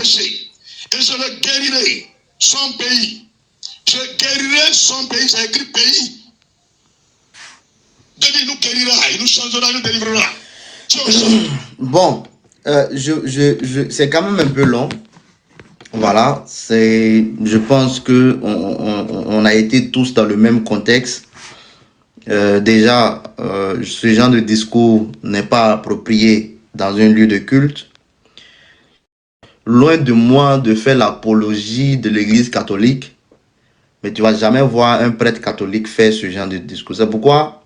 m'empêcher. Et je le guérirai, son pays. Je guérirai son pays, j'ai écrit pays. Dieu dit, nous guérira, il nous changera, il nous délivrera. Bon, c'est quand même un peu long. Voilà, je pense que on a été tous dans le même contexte. Déjà, ce genre de discours n'est pas approprié dans un lieu de culte. Loin de moi de faire l'apologie de l'Église catholique, mais tu vas jamais voir un prêtre catholique faire ce genre de discours. C'est pourquoi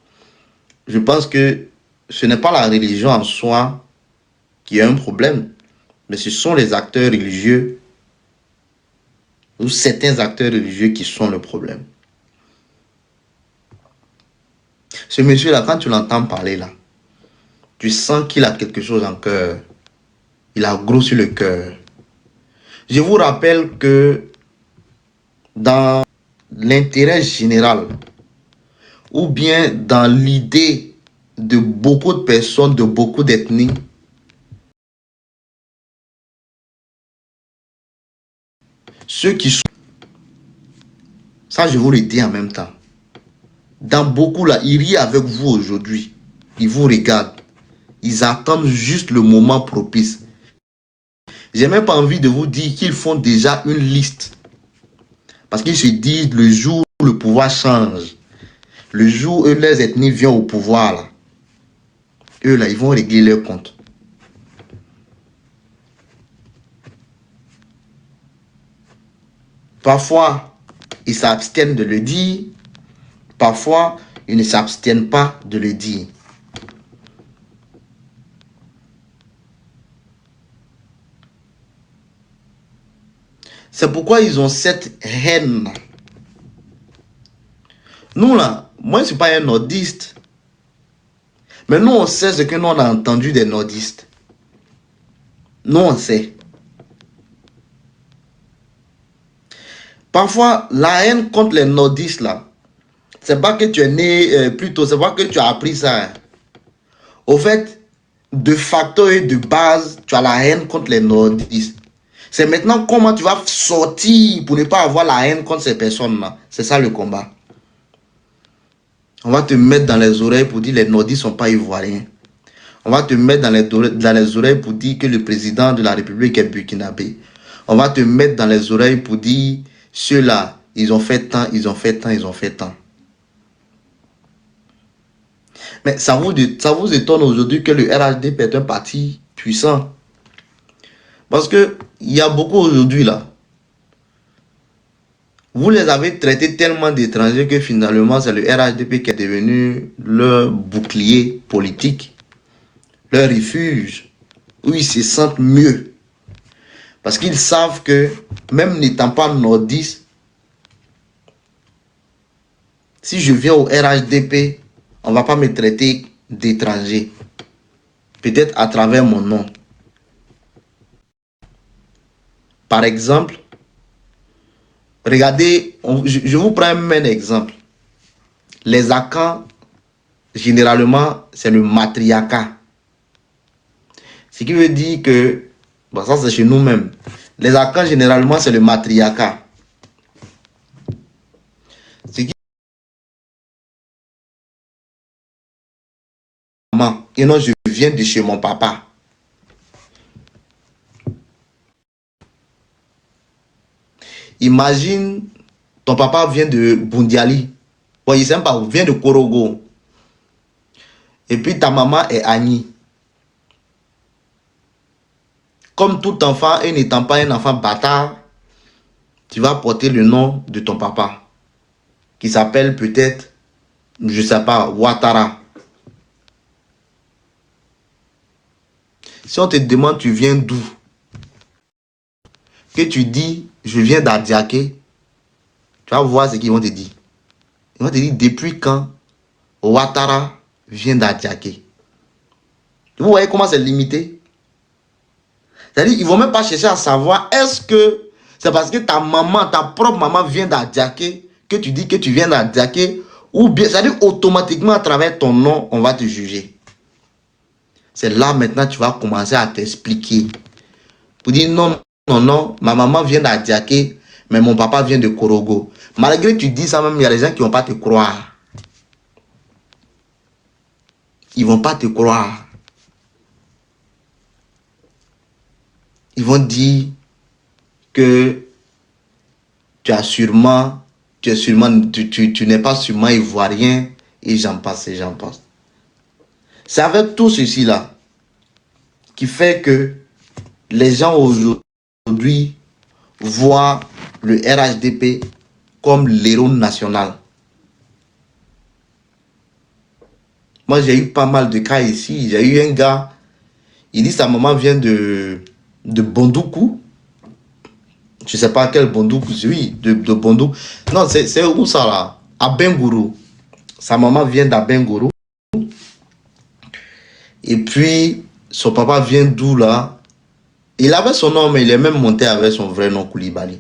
je pense que ce n'est pas la religion en soi qui a un problème, mais ce sont les acteurs religieux ou certains acteurs religieux qui sont le problème. Ce monsieur-là, quand tu l'entends parler là, tu sens qu'il a quelque chose en cœur. Il a gros sur le cœur. Je vous rappelle que dans l'intérêt général, ou bien dans l'idée de beaucoup de personnes, de beaucoup d'ethnies, ceux qui sont... Ça, je vous le dis en même temps. Dans beaucoup là, ils rient avec vous aujourd'hui. Ils vous regardent. Ils attendent juste le moment propice. J'ai même pas envie de vous dire qu'ils font déjà une liste. Parce qu'ils se disent le jour où le pouvoir change, le jour où les ethnies viennent au pouvoir, là, eux là, ils vont régler leur compte. Parfois, ils s'abstiennent de le dire. Parfois, ils ne s'abstiennent pas de le dire. C'est pourquoi ils ont cette haine. Nous là, moi je ne suis pas un nordiste. Mais nous on sait ce que nous on a entendu des nordistes. Nous on sait. Parfois, la haine contre les nordistes là, c'est pas que tu es né plutôt, c'est pas que tu as appris ça. Hein. Au fait, de facto et de base, tu as la haine contre les nordistes. C'est maintenant comment tu vas sortir pour ne pas avoir la haine contre ces personnes-là. C'est ça le combat. On va te mettre dans les oreilles pour dire que les nordistes ne sont pas ivoiriens. On va te mettre dans les oreilles pour dire que le président de la République est burkinabé. On va te mettre dans les oreilles pour dire ceux-là, ils ont fait tant, ils ont fait tant, ils ont fait tant. Mais ça vous étonne aujourd'hui que le RHDP est un parti puissant. Parce que il y a beaucoup aujourd'hui là. Vous les avez traités tellement d'étrangers que finalement c'est le RHDP qui est devenu leur bouclier politique, leur refuge, où ils se sentent mieux. Parce qu'ils savent que même n'étant pas nordistes, si je viens au RHDP, on ne va pas me traiter d'étranger. Peut-être à travers mon nom. Par exemple, regardez, je vous prends un exemple. Les Akans, généralement, c'est le matriarcat. Ce qui veut dire que, bon, ça c'est chez nous-mêmes. Les Akans, généralement, c'est le matriarcat. Ce qui... Et non, je viens de chez mon papa. Imagine, ton papa vient de Bundiali. Bon, il sait pas, vient de Korogo. Et puis ta maman est Annie. Comme tout enfant, et n'étant pas un enfant bâtard, tu vas porter le nom de ton papa. Qui s'appelle peut-être, je ne sais pas, Ouattara. Si on te demande tu viens d'où, que tu dis je viens d'Adiaké, tu vas voir ce qu'ils vont te dire. Ils vont te dire depuis quand Ouattara vient d'Adiaké. Vous voyez comment c'est limité? C'est-à-dire qu'ils ne vont même pas chercher à savoir est-ce que c'est parce que ta maman, ta propre maman vient d'Adiaké que tu dis que tu viens d'Adiaké, ou bien, c'est-à-dire automatiquement à travers ton nom, on va te juger. C'est là maintenant tu vas commencer à t'expliquer. Pour dire non, non, non, ma maman vient d'Adiaké, mais mon papa vient de Korogo. Malgré que tu dis ça même, il y a des gens qui ne vont pas te croire. Ils ne vont pas te croire. Ils vont dire que tu n'es pas sûrement ivoirien, et j'en passe, et j'en passe. C'est avec tout ceci là qui fait que les gens aujourd'hui voient le RHDP comme l'héros national. Moi, j'ai eu pas mal de cas ici. J'ai eu un gars, il dit sa maman vient de Bondoukou. Je ne sais pas quel Bondoukou, oui, de Bondoukou. Non, c'est où ça là? À Bengourou. Sa maman vient d'Abengourou. Et puis, son papa vient d'où là? Il avait son nom, mais il est même monté avec son vrai nom, Koulibaly.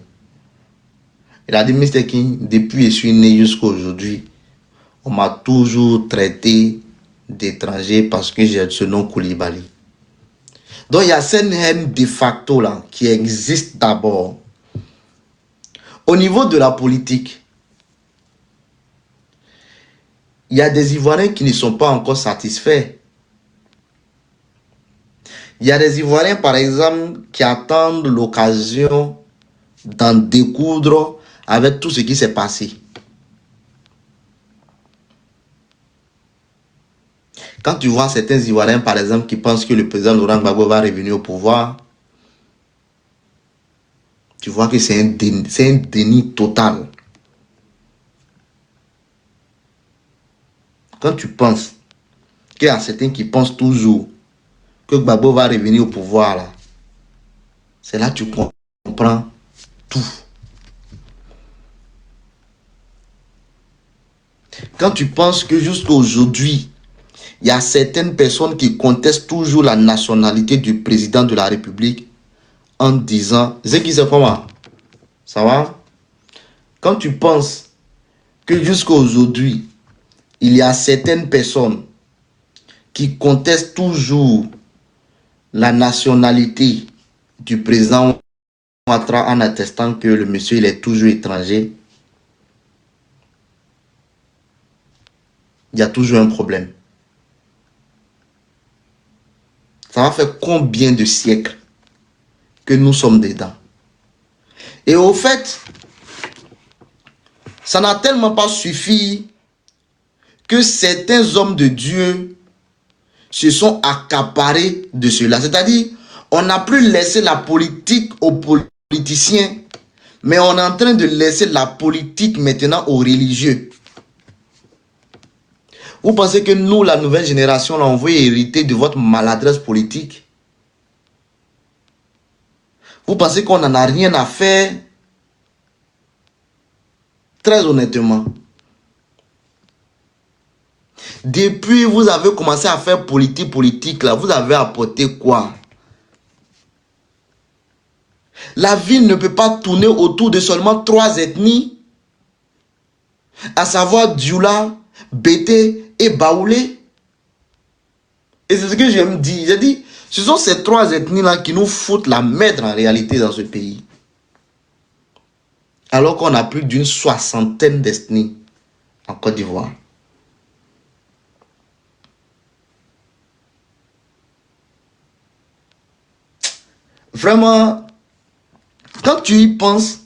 Il a dit, Mr. King, depuis que je suis né jusqu'à aujourd'hui, on m'a toujours traité d'étranger parce que j'ai ce nom Koulibaly. Donc, il y a cette haine de facto là qui existe d'abord. Au niveau de la politique, il y a des Ivoiriens qui ne sont pas encore satisfaits. Il y a des Ivoiriens, par exemple, qui attendent l'occasion d'en découdre avec tout ce qui s'est passé. Quand tu vois certains Ivoiriens, par exemple, qui pensent que le président Laurent Gbagbo va revenir au pouvoir, tu vois que c'est un déni total. Quand tu penses qu'il y a certains qui pensent toujours que Gbagbo va revenir au pouvoir, là, c'est là que tu comprends tout. Quand tu penses que jusqu'à aujourd'hui, il y a certaines personnes qui contestent toujours la nationalité du président de la République en disant, c'est qui c'est comment? Ça va? Quand tu penses que jusqu'à aujourd'hui, il y a certaines personnes qui contestent toujours la nationalité du président Ouattara en attestant que le monsieur il est toujours étranger, il y a toujours un problème. Ça va faire combien de siècles que nous sommes dedans? Et au fait, ça n'a tellement pas suffi que certains hommes de Dieu se sont accaparés de cela. C'est-à-dire, on n'a plus laissé la politique aux politiciens, mais on est en train de laisser la politique maintenant aux religieux. Vous pensez que nous, la nouvelle génération, là, on veut hériter de votre maladresse politique? Vous pensez qu'on n'en a rien à faire? Très honnêtement. Depuis vous avez commencé à faire politique, là, vous avez apporté quoi? La ville ne peut pas tourner autour de seulement 3 ethnies, à savoir Dioula, Bété et Baoulé. Et c'est ce que je me dis. J'ai dit, ce sont ces 3 ethnies-là qui nous foutent la merde en réalité dans ce pays. Alors qu'on a plus d'une 60aine d'ethnies en Côte d'Ivoire. Vraiment, quand tu y penses,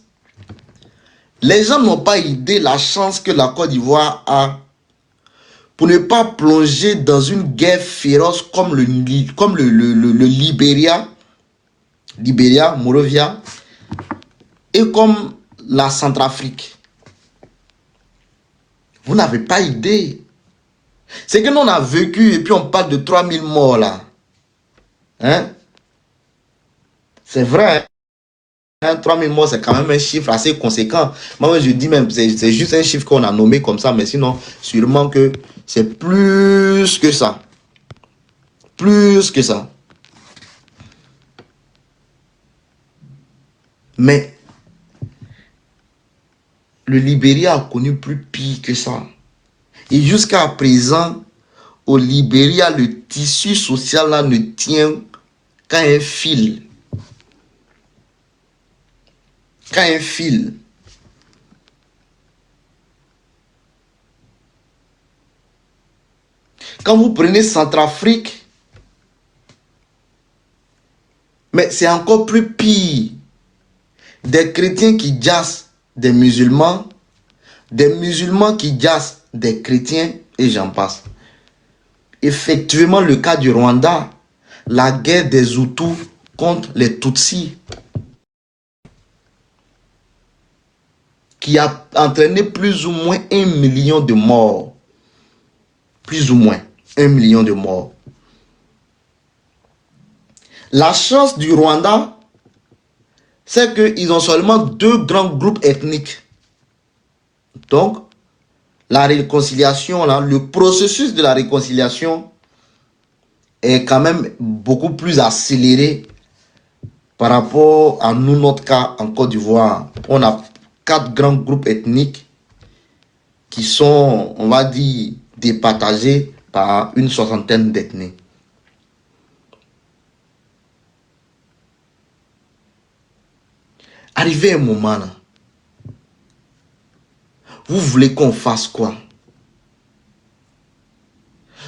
les gens n'ont pas idée la chance que la Côte d'Ivoire a pour ne pas plonger dans une guerre féroce comme le Libéria, Morovia, et comme la Centrafrique. Vous n'avez pas idée. C'est que nous on a vécu et puis on parle de 3000 morts là. Hein? C'est vrai. 3000 morts, c'est quand même un chiffre assez conséquent. Moi, je dis même, c'est juste un chiffre qu'on a nommé comme ça, mais sinon, sûrement que c'est plus que ça. Plus que ça. Mais le Libéria a connu plus pire que ça. Et jusqu'à présent, au Libéria, le tissu social là ne tient qu'à un fil. quand un fil quand vous prenez Centrafrique, mais c'est encore plus pire. Des chrétiens qui jassent des musulmans qui jassent des chrétiens, et j'en passe. Effectivement, le cas du Rwanda, la guerre des Hutus contre les Tutsis, qui a entraîné plus ou moins 1 million de morts. Plus ou moins 1 million de morts. La chance du Rwanda, c'est qu'ils ont seulement 2 grands groupes ethniques. Donc, la réconciliation, là, le processus de la réconciliation est quand même beaucoup plus accéléré par rapport à nous, notre cas en Côte d'Ivoire. On a 4 grands groupes ethniques qui sont, on va dire, départagés par une 60aine d'ethnies. Arrivé un moment là, vous voulez qu'on fasse quoi?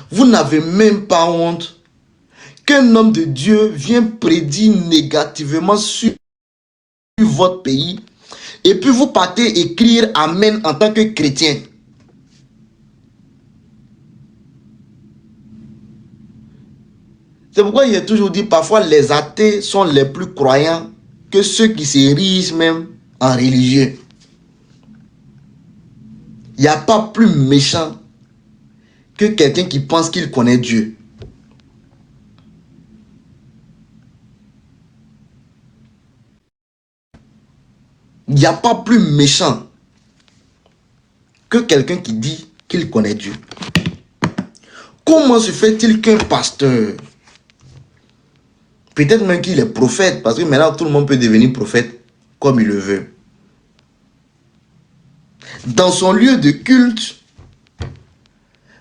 Vous n'avez même pas honte qu'un homme de Dieu vienne prédire négativement sur votre pays et puis vous partez écrire Amen en tant que chrétien. C'est pourquoi il est toujours dit parfois les athées sont les plus croyants que ceux qui s'érigent même en religieux. Il n'y a pas plus méchant que quelqu'un qui pense qu'il connaît Dieu. Il n'y a pas plus méchant que quelqu'un qui dit qu'il connaît Dieu. Comment se fait-il qu'un pasteur, peut-être même qu'il est prophète, parce que maintenant tout le monde peut devenir prophète comme il le veut, dans son lieu de culte,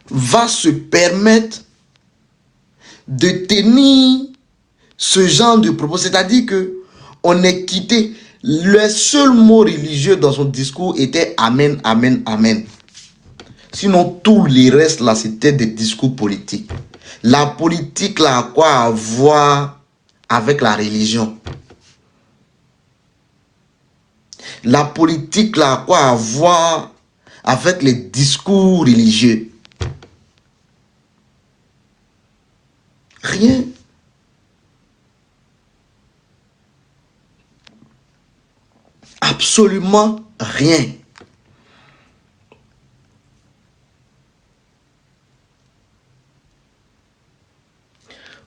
va se permettre de tenir ce genre de propos? C'est-à-dire que on est quitté. Le seul mot religieux dans son discours était Amen, Amen, Amen. Sinon, tous les restes là, c'était des discours politiques. La politique là a quoi à voir avec la religion? La politique là a quoi à voir avec les discours religieux? Rien. Absolument rien.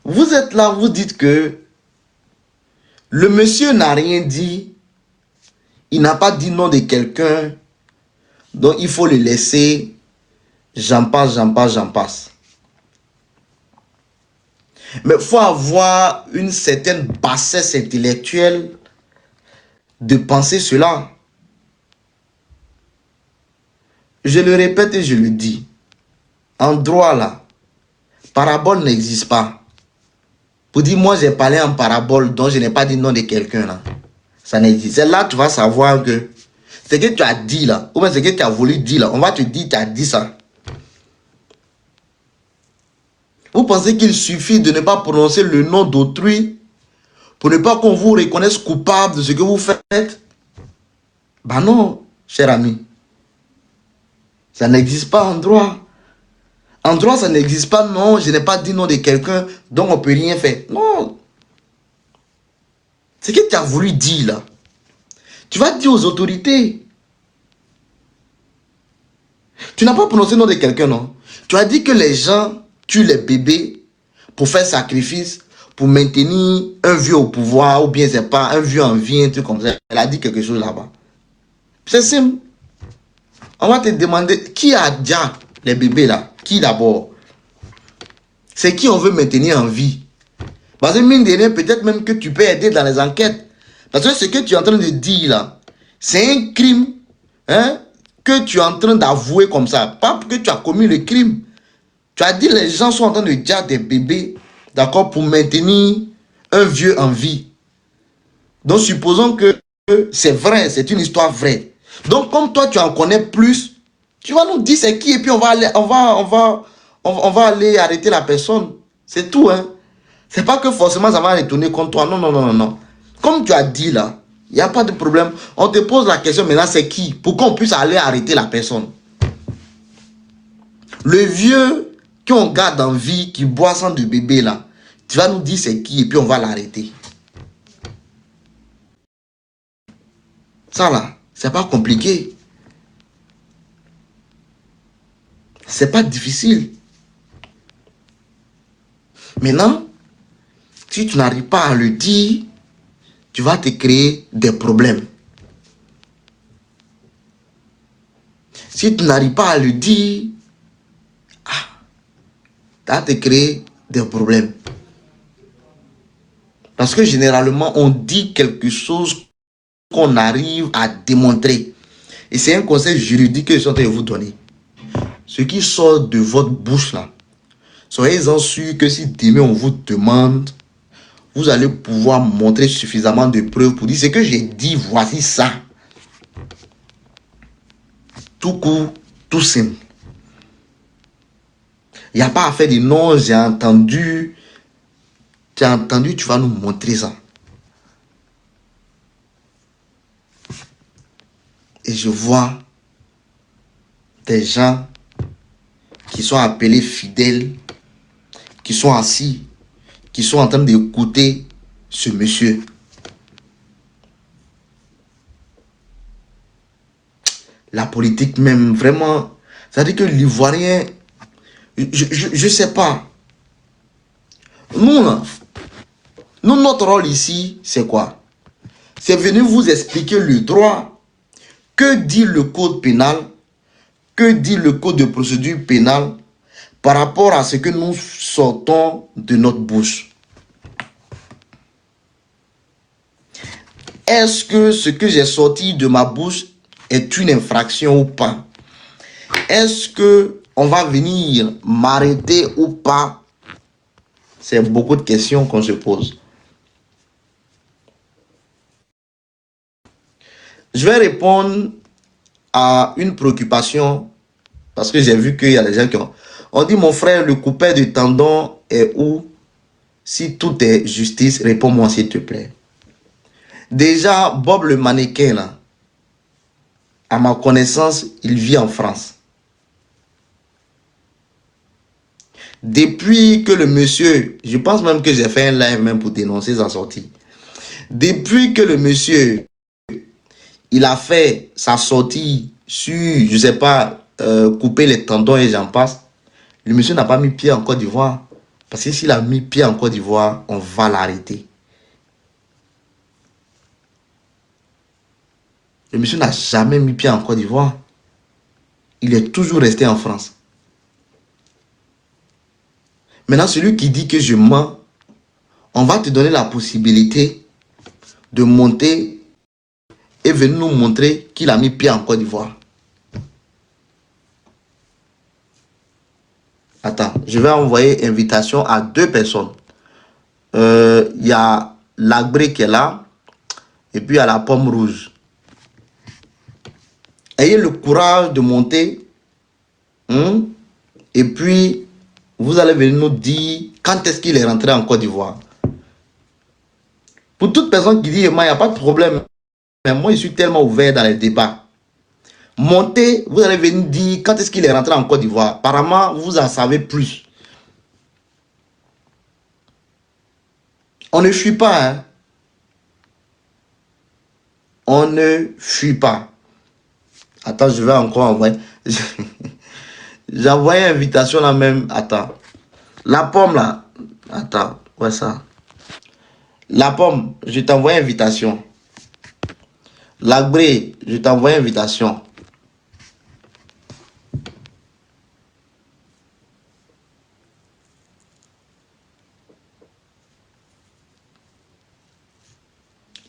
Vous êtes là, vous dites que le monsieur n'a rien dit, il n'a pas dit nom de quelqu'un, donc il faut le laisser, j'en passe, j'en passe, j'en passe. Mais il faut avoir une certaine bassesse intellectuelle de penser cela. Je le répète et je le dis. En droit là, parabole n'existe pas. Pour dire moi j'ai parlé en parabole donc je n'ai pas dit nom de quelqu'un là. Ça n'existe. C'est là que tu vas savoir que ce que tu as dit là, ou bien ce que tu as voulu dire là, on va te dire tu as dit ça. Vous pensez qu'il suffit de ne pas prononcer le nom d'autrui pour ne pas qu'on vous reconnaisse coupable de ce que vous faites? Ben non, cher ami. Ça n'existe pas en droit. En droit, ça n'existe pas. Non, je n'ai pas dit nom de quelqu'un, donc on ne peut rien faire. Non. Ce que tu as voulu dire là, tu vas dire aux autorités. Tu n'as pas prononcé le nom de quelqu'un, non? Tu as dit que les gens tuent les bébés pour faire sacrifice, pour maintenir un vieux au pouvoir, ou bien c'est pas un vieux en vie, un truc comme ça. Elle a dit quelque chose là-bas. C'est simple. On va te demander qui a déjà les bébés là. Qui d'abord? C'est qui on veut maintenir en vie. Parce que mine de rien, peut-être même que tu peux aider dans les enquêtes. Parce que ce que tu es en train de dire là, c'est un crime hein, que tu es en train d'avouer comme ça. Pas que tu as commis le crime. Tu as dit les gens sont en train de dire des bébés, d'accord, pour maintenir un vieux en vie. Donc supposons que c'est vrai, c'est une histoire vraie. Donc, comme toi, tu en connais plus, tu vas nous dire c'est qui et puis on va aller arrêter la personne. C'est tout, hein. C'est pas que forcément ça va retourner contre toi. Non, non, non, non, non. Comme tu as dit là, il n'y a pas de problème. On te pose la question maintenant, c'est qui? Pour qu'on puisse aller arrêter la personne. Le vieux qu'on garde en vie, qui boit sang de bébé là, tu vas nous dire c'est qui et puis on va l'arrêter. Ça là, c'est pas compliqué. C'est pas difficile. Maintenant, si tu n'arrives pas à le dire, tu vas te créer des problèmes. Si tu n'arrives pas à le dire, tu vas te créer des problèmes. Parce que généralement, on dit quelque chose qu'on arrive à démontrer. Et c'est un conseil juridique que je suis en train de vous donner. Ce qui sort de votre bouche là, soyez-en sûrs que si demain on vous demande, vous allez pouvoir montrer suffisamment de preuves pour dire ce que j'ai dit, voici ça. Tout court, tout simple. Il n'y a pas à faire de non, j'ai entendu. Tu as entendu, tu vas nous montrer ça. Et je vois des gens qui sont appelés fidèles, qui sont assis, qui sont en train d'écouter ce monsieur. La politique même, vraiment, ça veut dire que l'Ivoirien, je ne sais pas. Nous, là, notre rôle ici, c'est quoi? C'est venir vous expliquer le droit. Que dit le code pénal? Que dit le code de procédure pénale par rapport à ce que nous sortons de notre bouche? Est-ce que ce que j'ai sorti de ma bouche est une infraction ou pas? Est-ce que on va venir m'arrêter ou pas? C'est beaucoup de questions qu'on se pose. Je vais répondre à une préoccupation parce que j'ai vu qu'il y a des gens qui ont... On dit, mon frère, le coupé de tendon est où? Si tout est justice, réponds-moi s'il te plaît. Déjà, Bob le mannequin, là, à ma connaissance, il vit en France. Depuis que le monsieur, je pense même que j'ai fait un live même pour dénoncer sa sortie. Depuis que le monsieur, il a fait sa sortie sur, je sais pas, couper les tendons et j'en passe, le monsieur n'a pas mis pied en Côte d'Ivoire. Parce que s'il a mis pied en Côte d'Ivoire, on va l'arrêter. Le monsieur n'a jamais mis pied en Côte d'Ivoire. Il est toujours resté en France. Maintenant, celui qui dit que je mens, on va te donner la possibilité de monter et venir nous montrer qu'il a mis pied en Côte d'Ivoire. Attends, je vais envoyer invitation à 2 personnes. Il y a l'Agré qui est là et puis il y a la Pomme Rouge. Ayez le courage de monter et puis vous allez venir nous dire quand est-ce qu'il est rentré en Côte d'Ivoire. Pour toute personne qui dit il n'y a pas de problème, mais moi je suis tellement ouvert dans les débats. Montez, vous allez venir dire quand est-ce qu'il est rentré en Côte d'Ivoire. Apparemment, vous en savez plus. On ne fuit pas. Hein? On ne fuit pas. Attends, je vais encore envoyer. J'ai envoyé une invitation là même. Attends. La pomme là. Attends. Ouais ça. La pomme, je t'envoie une invitation. L'Agré, je t'envoie une invitation.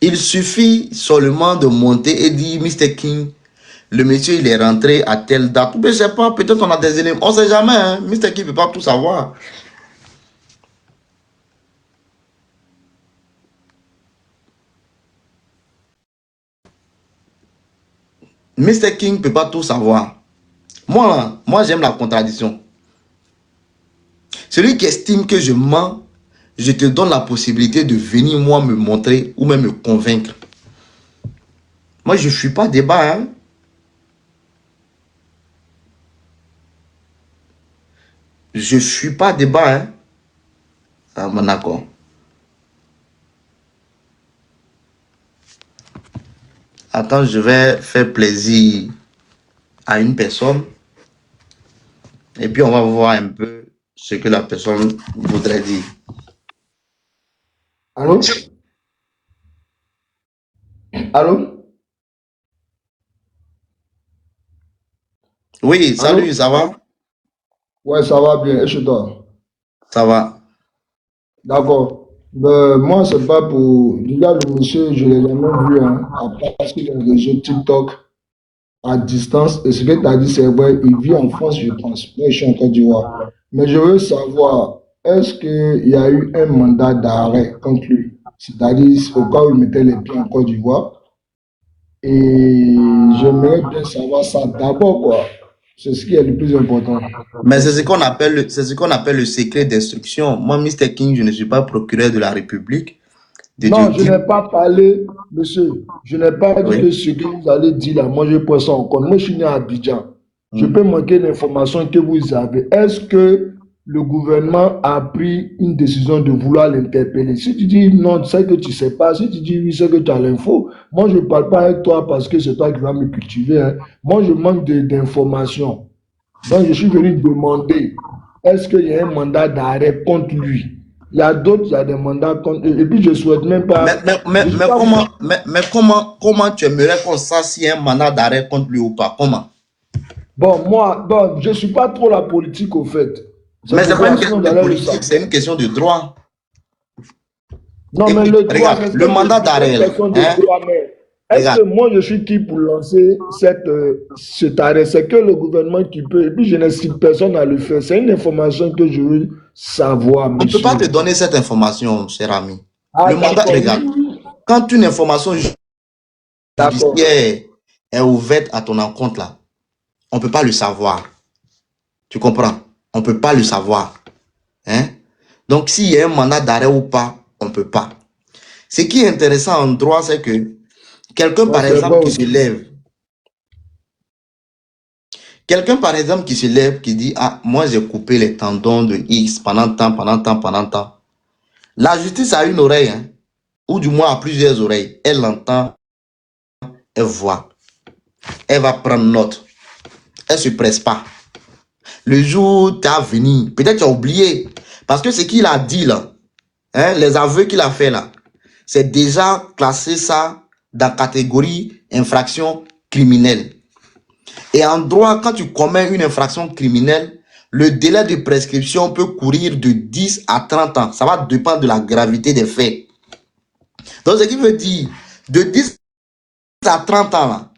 Il suffit seulement de monter et dire Mr. King, le monsieur il est rentré à telle date. Je ne sais pas, peut-être on a des éléments. On ne sait jamais. Hein? Mr. King ne peut pas tout savoir. Mr. King ne peut pas tout savoir. Moi j'aime la contradiction. Celui qui estime que je mens, je te donne la possibilité de venir moi me montrer ou même me convaincre. Moi, je ne fuis pas débat. Hein. Je ne fuis pas débat. Hein. Ah, bon, d'accord. Attends, je vais faire plaisir à une personne. Et puis, on va voir un peu ce que la personne voudrait dire. Allô? Allô? Oui, salut, Allô? ça va? Ouais, ça va bien. Et chez toi? Ça va. D'accord. Moi, c'est pas pour. Regarde, le monsieur, je l'ai jamais vu, hein, à part sur les réseaux TikTok à distance. Et ce que tu as dit, c'est vrai, il vit en France, je pense. Moi, je suis en Côte d'Ivoire. Mais je veux savoir, est-ce qu'il y a eu un mandat d'arrêt contre lui? C'est-à-dire, au cas où il mettait les pieds en Côte d'Ivoire. Et j'aimerais bien savoir ça d'abord, quoi. C'est ce qui est le plus important. Mais c'est ce qu'on appelle, c'est ce qu'on appelle le secret d'instruction. Moi, Mr. King, je ne suis pas procureur de la République. De Non, je dire, n'ai pas parlé, monsieur. Je n'ai pas dit oui. que ce que vous allez dire là, moi je prends ça en compte. Moi, je suis né à Abidjan. Je Hmm. peux manquer l'information que vous avez. Est-ce que le gouvernement a pris une décision de vouloir l'interpeller? Si tu dis non, c'est que tu ne sais pas. Si tu dis oui, c'est que tu as l'info. Moi, je ne parle pas avec toi parce que c'est toi qui vas me cultiver, hein. Moi, je manque d'informations. Donc, je suis venu demander, est-ce qu'il y a un mandat d'arrêt contre lui? Il y a d'autres, il y a des mandats contre eux. Et puis, je ne souhaite même pas. Je suis pas. Comment tu aimerais qu'on sache s'il y a un mandat d'arrêt contre lui ou pas? Comment? Bon, moi, bon, je ne suis pas trop la politique, au fait. C'est Mais c'est pas une pourquoi, question sinon, de j'allais le politique, c'est savoir. une question de droit. Non, mais Écoute, le droit, regarde, c'est ce le que je mandat dis, c'est une d'arrêt là, question de hein? droit. Mais est-ce Regarde, que moi, je suis qui pour lancer cet arrêt? C'est que le gouvernement qui peut. Et puis, je n'incite personne à le faire. C'est une information que je veux savoir, on ne peut pas te monsieur. donner cette information, cher ami. Ah, Le mandat, d'accord, oui, regarde, oui. quand une information D'accord. judiciaire est ouverte à ton encontre là, on ne peut pas le savoir. Tu comprends? On ne peut pas le savoir. Hein? Donc, s'il y a un mandat d'arrêt ou pas, on ne peut pas. Ce qui est intéressant en droit, c'est que quelqu'un, Bon, par c'est exemple, vrai qui se aussi. lève, quelqu'un, par exemple, qui se lève, qui dit, ah, moi, j'ai coupé les tendons de X pendant temps, pendant temps, pendant temps. La justice a une oreille, hein, ou du moins a plusieurs oreilles. Elle entend, elle voit. Elle va prendre note. Elle ne se presse pas. Le jour où tu as venu, peut-être tu as oublié. Parce que ce qu'il a dit là, hein, les aveux qu'il a fait là, c'est déjà classé ça dans la catégorie infraction criminelle. Et en droit, quand tu commets une infraction criminelle, le délai de prescription peut courir de 10 à 30 ans. Ça va dépendre de la gravité des faits. Donc, ce qui veut dire, de 10 à 30 ans, là,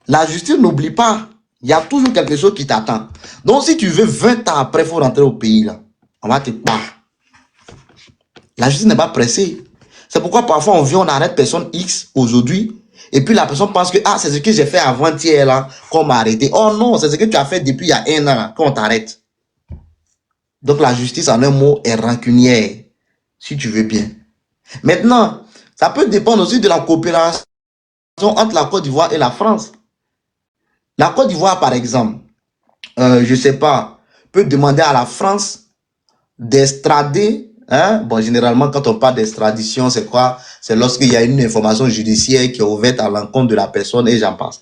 la justice n'oublie pas. Il y a toujours quelque chose qui t'attend. Donc, si tu veux 20 ans après, il faut rentrer au pays, là, on va te battre. La justice n'est pas pressée. C'est pourquoi parfois on vient, on arrête personne X aujourd'hui. Et puis la personne pense que ah, c'est ce que j'ai fait avant-hier là, qu'on m'a arrêté. Oh non, c'est ce que tu as fait depuis il y a un an là, qu'on t'arrête. Donc la justice en un mot est rancunière, si tu veux bien. Maintenant, ça peut dépendre aussi de la coopération entre la Côte d'Ivoire et la France. La Côte d'Ivoire, par exemple, je ne sais pas, peut demander à la France d'extrader. Hein? Bon, généralement, quand on parle d'extradition, c'est quoi? C'est lorsqu'il y a une information judiciaire qui est ouverte à l'encontre de la personne et j'en passe.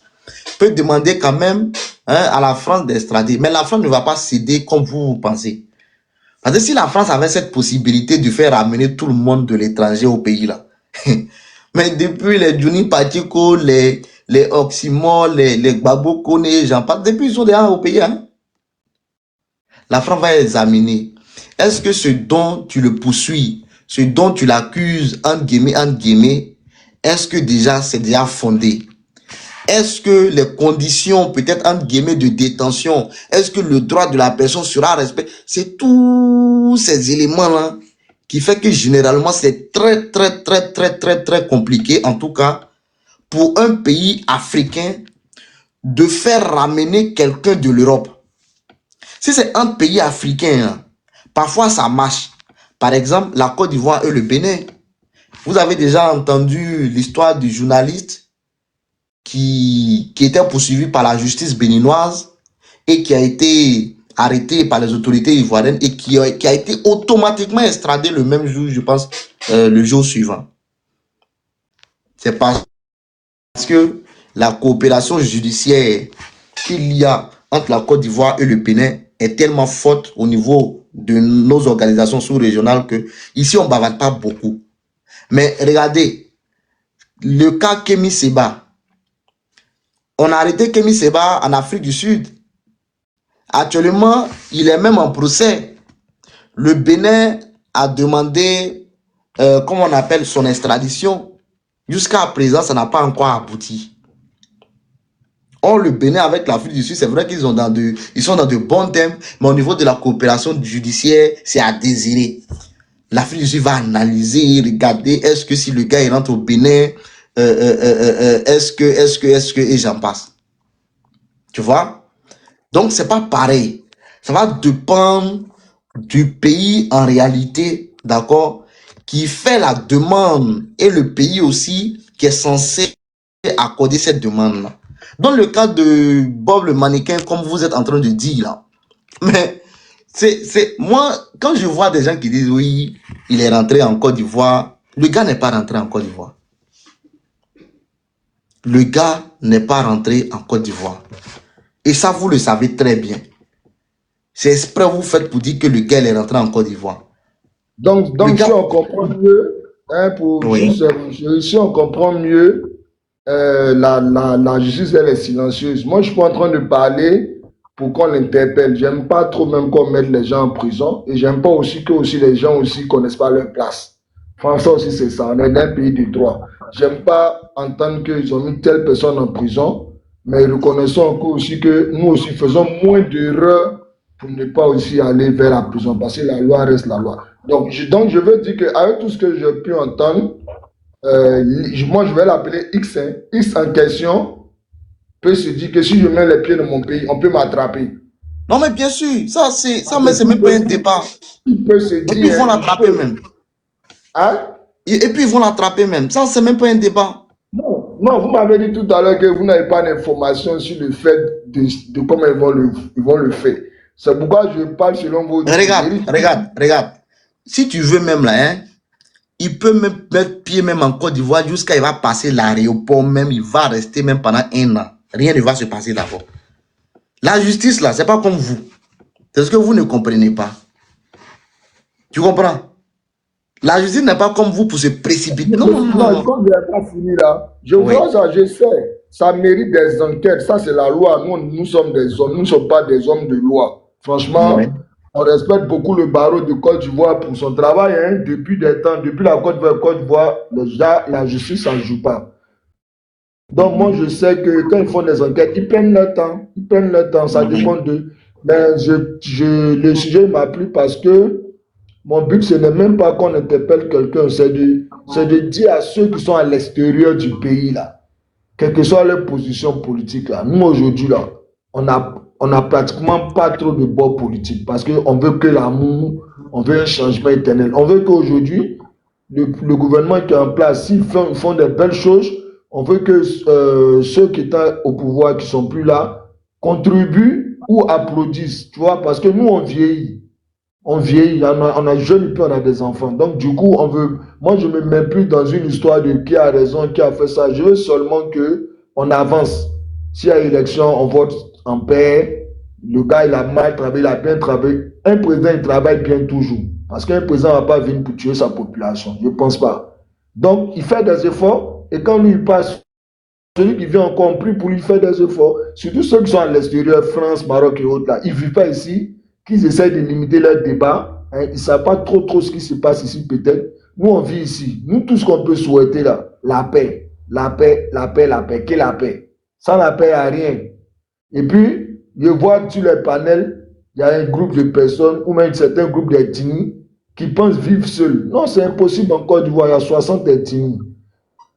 Peut demander quand même, hein, à la France d'extrader. Mais la France ne va pas céder comme vous pensez. Parce que si la France avait cette possibilité de faire ramener tout le monde de l'étranger au pays là, mais depuis les Johnny Patiko, les Oxymore, les Gbagbo Kone, j'en passe, depuis ils sont déjà au pays. Hein? La France va examiner. Est-ce que ce dont tu le poursuis, ce dont tu l'accuses, entre guillemets, est-ce que déjà c'est déjà fondé? Est-ce que les conditions, peut-être entre guillemets, de détention, est-ce que le droit de la personne sera respecté? C'est tous ces éléments-là qui fait que généralement c'est très compliqué, en tout cas, pour un pays africain de faire ramener quelqu'un de l'Europe. Si c'est un pays africain, hein, parfois ça marche. Par exemple, la Côte d'Ivoire et le Bénin. Vous avez déjà entendu l'histoire du journaliste qui était poursuivi par la justice béninoise et qui a été arrêté par les autorités ivoiriennes et qui a été automatiquement extradé le même jour, je pense, le jour suivant. C'est parce que la coopération judiciaire qu'il y a entre la Côte d'Ivoire et le Bénin est tellement forte au niveau de nos organisations sous-régionales que ici on ne bavarde pas beaucoup. Mais regardez, le cas Kémy Séba. On a arrêté Kémy Séba en Afrique du Sud. Actuellement, il est même en procès. Le Bénin a demandé, comment on appelle, son extradition. Jusqu'à présent, ça n'a pas encore abouti. Or, le Bénin avec l'Afrique du Sud, c'est vrai qu'ils sont dans de bons thèmes, mais au niveau de la coopération judiciaire, c'est à désirer. L'Afrique du Sud va analyser, regarder, est-ce que si le gars il rentre au Bénin, est-ce que, et j'en passe. Tu vois? Donc, c'est pas pareil. Ça va dépendre du pays en réalité, d'accord, qui fait la demande et le pays aussi qui est censé accorder cette demande-là. Dans le cas de Bob le mannequin, comme vous êtes en train de dire là, mais moi, quand je vois des gens qui disent oui, il est rentré en Côte d'Ivoire, le gars n'est pas rentré en Côte d'Ivoire. Le gars n'est pas rentré en Côte d'Ivoire. Et ça, vous le savez très bien. C'est exprès vous faites pour dire que le gars est rentré en Côte d'Ivoire. Donc gars... si on comprend mieux, hein, si on comprend mieux, la justice, elle est silencieuse. Moi, je suis pas en train de parler pour qu'on l'interpelle. J'aime pas trop même qu'on mette les gens en prison. Et j'aime pas aussi que les gens aussi connaissent pas leur place. François aussi, c'est ça. On est dans un pays de droit. J'aime pas entendre qu'ils ont mis telle personne en prison, mais reconnaissons encore aussi que nous aussi faisons moins d'erreurs pour ne pas aussi aller vers la prison, parce que la loi reste la loi. Donc je veux dire qu'avec tout ce que j'ai pu entendre, moi je vais l'appeler X. Hein. X en question peut se dire que si je mets les pieds dans mon pays, on peut m'attraper. Non mais bien sûr, mais c'est même pas un débat. Il peut se dire, et puis ils vont l'attraper même. Hein? Et puis ils vont l'attraper même. Ça, c'est même pas un débat. Non, vous m'avez dit tout à l'heure que vous n'avez pas d'informations sur le fait de comment ils vont le faire. C'est pourquoi je parle selon vos... Regarde. Si tu veux même là, hein, il peut même mettre pied même en Côte d'Ivoire jusqu'à il va passer l'aéroport même, il va rester même pendant 1 an. Rien ne va se passer d'abord. La justice là, c'est pas comme vous. C'est ce que vous ne comprenez pas. Tu comprends? La justice n'est pas comme vous pour se précipiter. Non. Comme je n'ai pas fini là, je vois ça, je sais. Ça mérite des enquêtes. Ça, c'est la loi. Nous sommes des hommes. Nous ne sommes pas des hommes de loi. Franchement, on respecte beaucoup le barreau de Côte d'Ivoire pour son travail. Hein. Depuis des temps, depuis la Côte d'Ivoire, la justice, ça ne joue pas. Donc, moi, je sais que quand ils font des enquêtes, ils prennent leur temps. Ça dépend d'eux. Mais le sujet m'a plu parce que mon but, ce n'est même pas qu'on interpelle quelqu'un, c'est de dire à ceux qui sont à l'extérieur du pays, là, quelle que soit leur position politique, là, nous aujourd'hui, là, on a pratiquement pas trop de bords politiques parce qu'on veut que l'amour, on veut un changement éternel. On veut qu'aujourd'hui, le gouvernement qui est en place, s'ils font des belles choses, on veut que ceux qui étaient au pouvoir, qui sont plus là, contribuent ou applaudissent, tu vois, parce que nous, on vieillit. On vieillit, on a jeune et puis on a des enfants. Donc, du coup, moi, je ne me mets plus dans une histoire de qui a raison, qui a fait ça. Je veux seulement qu'on avance. S'il y a élection, on vote en paix. Le gars, il a mal travaillé, il a bien travaillé. Un président, il travaille bien toujours. Parce qu'un président ne va pas venir pour tuer sa population. Je ne pense pas. Donc, il fait des efforts. Et quand lui, il passe, celui qui vient encore plus pour lui faire des efforts. Surtout ceux qui sont à l'extérieur, France, Maroc et autres, là. Ils ne vivent pas ici. Qu'ils essayent de limiter leur débat. Hein, ils ne savent pas trop ce qui se passe ici, peut-être. Nous, on vit ici. Nous, tout ce qu'on peut souhaiter là, la paix. La paix. Qu'est la paix? Sans la paix, il n'y a rien. Et puis, je vois sur les panels, il y a un groupe de personnes, ou même un certain groupe d'ethnies, qui pensent vivre seuls. Non, c'est impossible en Côte d'Ivoire. Il y a 60 ethnies.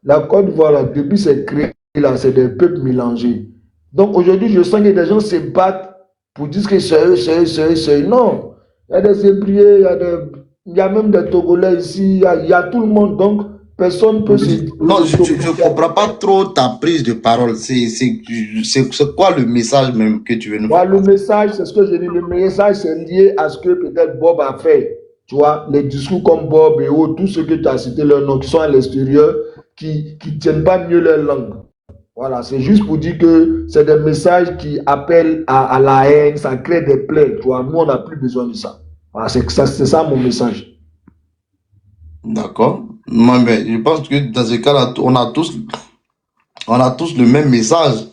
La Côte d'Ivoire, depuis c'est créé, là, c'est des peuples mélangés. Donc aujourd'hui, je sens que des gens se battent pour dire que c'est eux, c'est eux, c'est eux, c'est eux. Non. Il y a des Hébrieux, il y a même des Togolais ici, il y a tout le monde. Donc, personne ne peut se... Non, je ne comprends pas trop ta prise de parole. C'est quoi le message même que tu veux nous Voilà, faire le passer? message, c'est ce que je dis. Le message, c'est lié à ce que peut-être Bob a fait. Tu vois, les discours comme Bob et autres, tous ceux que tu as cités leur nom, qui sont à l'extérieur, qui ne tiennent pas mieux leur langue. Voilà, c'est juste pour dire que c'est des messages qui appellent à la haine, ça crée des plaies. Tu vois, nous, on n'a plus besoin de ça. Voilà, c'est ça mon message. D'accord. Moi, mais je pense que dans ce cas-là, on a tous le même message.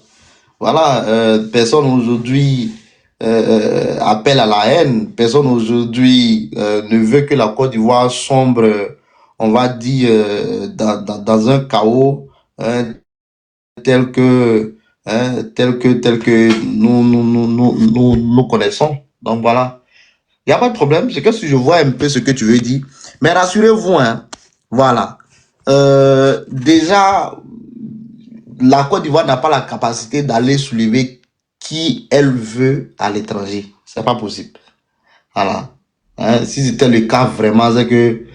Voilà, personne aujourd'hui appelle à la haine. Personne aujourd'hui ne veut que la Côte d'Ivoire sombre, on va dire, dans un chaos hein, tel que, tel que nous connaissons. Donc voilà. Il n'y a pas de problème. C'est que si je vois un peu ce que tu veux dire. Mais rassurez-vous, hein, voilà. Déjà, la Côte d'Ivoire n'a pas la capacité d'aller soulever qui elle veut à l'étranger. C'est pas possible. Voilà. Hein, si c'était le cas vraiment, c'est que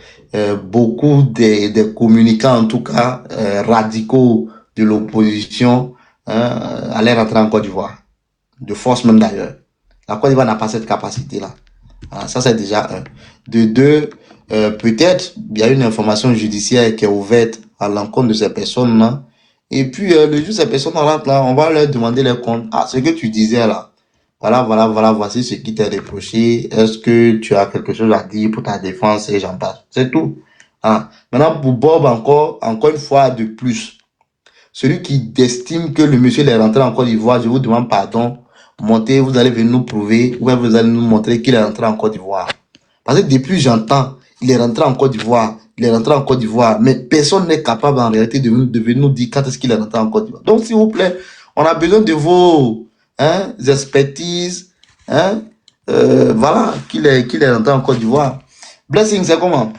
beaucoup des communicants, en tout cas radicaux de l'opposition, allaient rentrer en Côte d'Ivoire. De force même d'ailleurs. La Côte d'Ivoire n'a pas cette capacité-là. Voilà, ça, c'est déjà un. De deux, peut-être il y a une information judiciaire qui est ouverte à l'encontre de ces personnes-là. Et puis, le jour où ces personnes rentrent là, on va leur demander les comptes. Ah, ce que tu disais là. Voilà, voici ce qui t'est reproché. Est-ce que tu as quelque chose à dire pour ta défense et j'en passe. C'est tout. Ah. Maintenant, pour Bob, encore une fois de plus. Celui qui estime que le monsieur est rentré en Côte d'Ivoire, je vous demande pardon. Montez, vous allez venir nous prouver, ou bien vous allez nous montrer qu'il est rentré en Côte d'Ivoire. Parce que depuis j'entends, il est rentré en Côte d'Ivoire, il est rentré en Côte d'Ivoire, mais personne n'est capable en réalité de venir nous dire quand est-ce qu'il est rentré en Côte d'Ivoire. Donc s'il vous plaît, on a besoin de vos expertises, voilà, qu'il est rentré en Côte d'Ivoire. Blessing, c'est comment?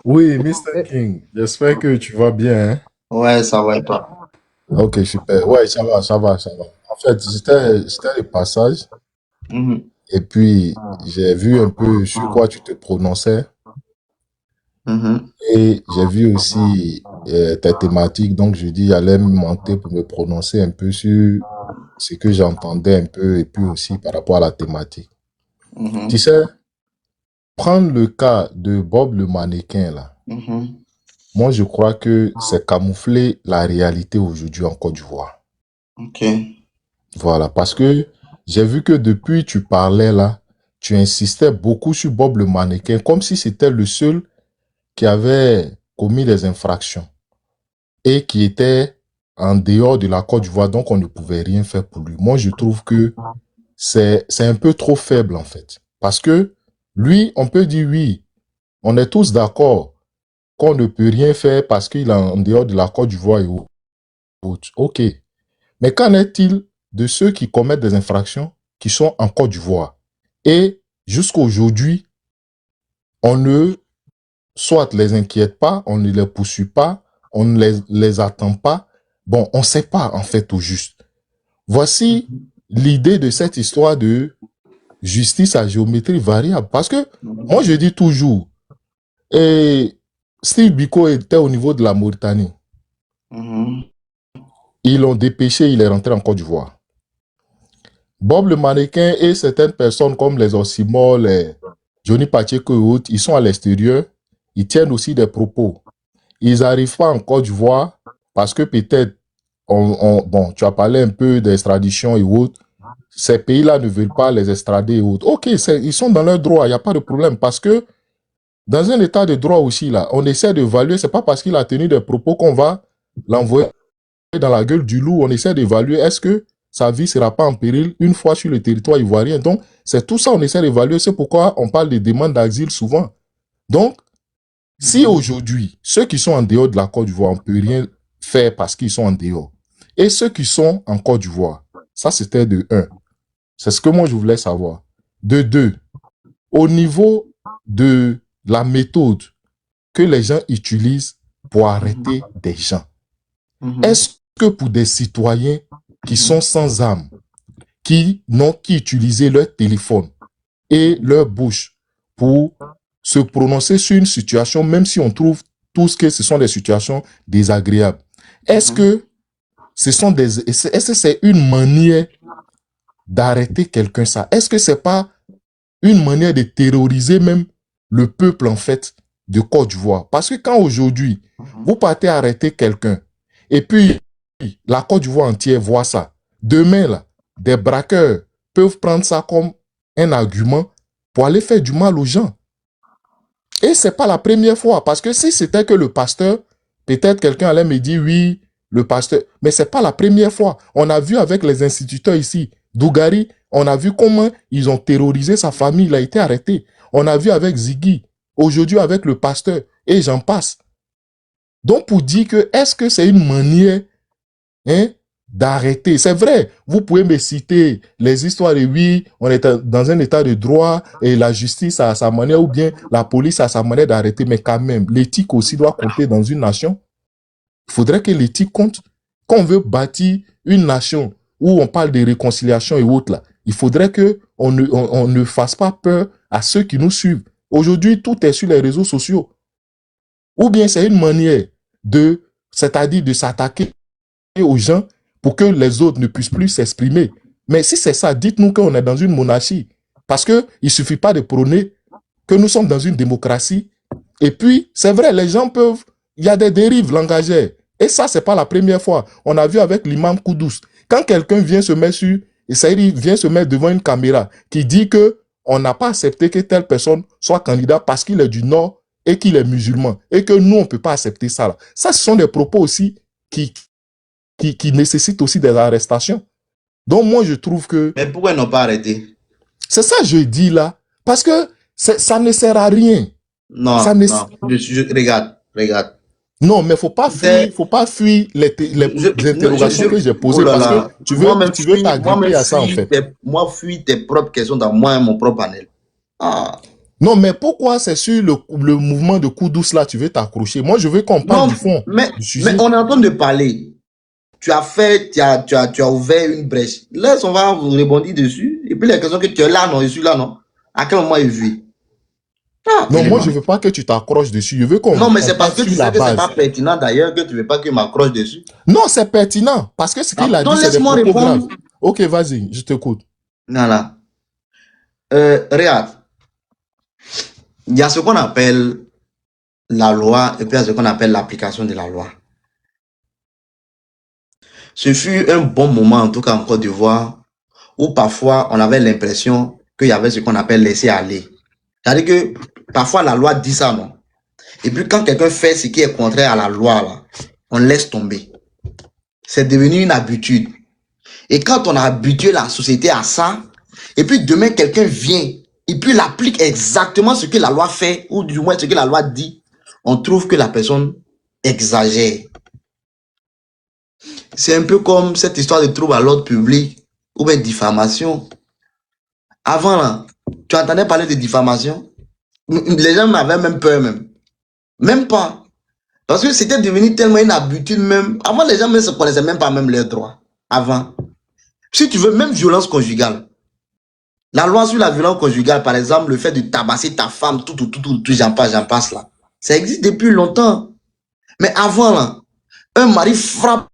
Oui, Mr. King, j'espère que tu vas bien, hein? Ouais, ça va et toi? Ok, super. Ouais, ça va, ça va, ça va. En fait, c'était le passage, Mhm, et puis j'ai vu un peu sur quoi tu te prononçais, mhm. et j'ai vu aussi ta thématique, donc je dis, j'allais me monter pour me prononcer un peu sur ce que j'entendais un peu, et puis aussi par rapport à la thématique. Mhm, Tu sais, prendre le cas de Bob le mannequin, là, mhm. moi je crois que c'est camoufler la réalité aujourd'hui en Côte d'Ivoire. Ok. Voilà, parce que j'ai vu que depuis tu parlais là, tu insistais beaucoup sur Bob le mannequin, comme si c'était le seul qui avait commis des infractions et qui était en dehors de la Côte d'Ivoire, donc on ne pouvait rien faire pour lui. Moi, je trouve que c'est un peu trop faible en fait. Parce que lui, on peut dire oui, on est tous d'accord qu'on ne peut rien faire parce qu'il est en dehors de la Côte d'Ivoire et autres. Ok. Mais qu'en est-il de ceux qui commettent des infractions qui sont en Côte d'Ivoire? Et jusqu'à aujourd'hui, on ne soit les inquiète pas, on ne les poursuit pas, on ne les attend pas. Bon, on ne sait pas en fait au juste. Voici l'idée de cette histoire de justice à géométrie variable. Parce que moi, je dis toujours, et Steve Biko était au niveau de la Mauritanie. Mhm, Ils l'ont dépêché, il est rentré en Côte d'Ivoire. Bob le mannequin et certaines personnes comme les Osimo, les Johnny Pacheco et autres, ils sont à l'extérieur, ils tiennent aussi des propos. Ils n'arrivent pas en Côte d'Ivoire parce que peut-être, bon, tu as parlé un peu d'extradition et autres, ces pays-là ne veulent pas les extrader et autres. Ok, ils sont dans leur droit, il n'y a pas de problème parce que dans un état de droit aussi, là, on essaie d'évaluer, c'est pas parce qu'il a tenu des propos qu'on va l'envoyer dans la gueule du loup, on essaie d'évaluer est-ce que sa vie ne sera pas en péril une fois sur le territoire ivoirien. Donc, c'est tout ça on essaie d'évaluer. C'est pourquoi on parle des demandes d'asile souvent. Donc, si aujourd'hui, ceux qui sont en dehors de la Côte d'Ivoire, on ne peut rien faire parce qu'ils sont en dehors. Et ceux qui sont en Côte d'Ivoire, ça c'était de 1. C'est ce que moi je voulais savoir. De 2, au niveau de la méthode que les gens utilisent pour arrêter des gens, mhm. est-ce que pour des citoyens, qui sont sans âme, qui utilisaient leur téléphone et leur bouche pour se prononcer sur une situation, même si on trouve tous que ce sont des situations désagréables. Est-ce que est-ce que c'est une manière d'arrêter quelqu'un ça? Est-ce que c'est pas une manière de terroriser même le peuple en fait de Côte d'Ivoire? Parce que quand aujourd'hui vous partez arrêter quelqu'un et puis la Côte d'Ivoire entière voit ça, demain là, des braqueurs peuvent prendre ça comme un argument pour aller faire du mal aux gens. Et c'est pas la première fois, parce que si c'était que le pasteur, peut-être quelqu'un allait me dire oui, le pasteur, mais c'est pas la première fois. On a vu avec les instituteurs ici, Dougari, on a vu comment ils ont terrorisé sa famille, il a été arrêté. On a vu avec Ziggy, aujourd'hui avec le pasteur, et j'en passe. Donc pour dire que, est-ce que c'est une manière d'arrêter? C'est vrai, vous pouvez me citer les histoires de oui, on est dans un état de droit et la justice a sa manière ou bien la police a sa manière d'arrêter, mais quand même, l'éthique aussi doit compter dans une nation. Il faudrait que l'éthique compte. Quand on veut bâtir une nation où on parle de réconciliation et autres, là, il faudrait que on ne fasse pas peur à ceux qui nous suivent. Aujourd'hui, tout est sur les réseaux sociaux. Ou bien c'est une manière c'est-à-dire de s'attaquer aux gens pour que les autres ne puissent plus s'exprimer. Mais si c'est ça, dites-nous qu'on est dans une monarchie. Parce que il suffit pas de prôner que nous sommes dans une démocratie. Et puis, c'est vrai, les gens peuvent... Il y a des dérives langagières. Et ça, c'est pas la première fois. On a vu avec l'imam Koudous. Quand quelqu'un vient se mettre vient se mettre devant une caméra qui dit que on n'a pas accepté que telle personne soit candidat parce qu'il est du Nord et qu'il est musulman. Et que nous, on peut pas accepter ça. Là. Ça, ce sont des propos aussi qui nécessitent aussi des arrestations. Donc, moi, je trouve que... Mais pourquoi ils n'ont pas arrêté? C'est ça que je dis là. Parce que ça ne sert à rien. Non, ça non. Regarde. Non, mais faut pas fuir les interrogations que j'ai posées parce que tu veux t'agripper à ça en fait. Moi, fuis tes propres questions dans moi et mon propre panel. Ah. Non, mais pourquoi c'est sur le mouvement de coup douce là tu veux t'accrocher? Moi, je veux qu'on parle du fond. Mais on est en train de parler. Tu as ouvert une brèche. Laisse, on va vous rebondir dessus. Et puis les questions que tu es là, non, je suis là, non. À quel moment il vit? Non, moi, je veux pas que tu t'accroches dessus. Je veux qu'on... Non, mais c'est parce que tu sais que c'est pas pertinent d'ailleurs que tu veux pas que je m'accroche dessus. Non, c'est pertinent. Parce que ce qu'il a dit, c'est des propos graves. Ok, vas-y, je t'écoute. Voilà. Regarde. Il y a ce qu'on appelle la loi et puis il y a ce qu'on appelle l'application de la loi. Ce fut un bon moment, en tout cas en Côte d'Ivoire, où parfois on avait l'impression qu'il y avait ce qu'on appelle laisser aller. C'est-à-dire que parfois la loi dit ça, non? Et puis quand quelqu'un fait ce qui est contraire à la loi, là, on laisse tomber. C'est devenu une habitude. Et quand on a habitué la société à ça, et puis demain quelqu'un vient, et puis il applique exactement ce que la loi fait, ou du moins ce que la loi dit, on trouve que la personne exagère. C'est un peu comme cette histoire de trouble à l'ordre public, ou bien diffamation. Avant, là, tu entendais parler de diffamation? Les gens m'avaient même peur, même. Même pas. Parce que c'était devenu tellement une habitude même. Avant, les gens ne se connaissaient même pas même leurs droits. Avant. Si tu veux, même violence conjugale. La loi sur la violence conjugale, par exemple, le fait de tabasser ta femme, tout, j'en passe là. Ça existe depuis longtemps. Mais avant, là, un mari frappe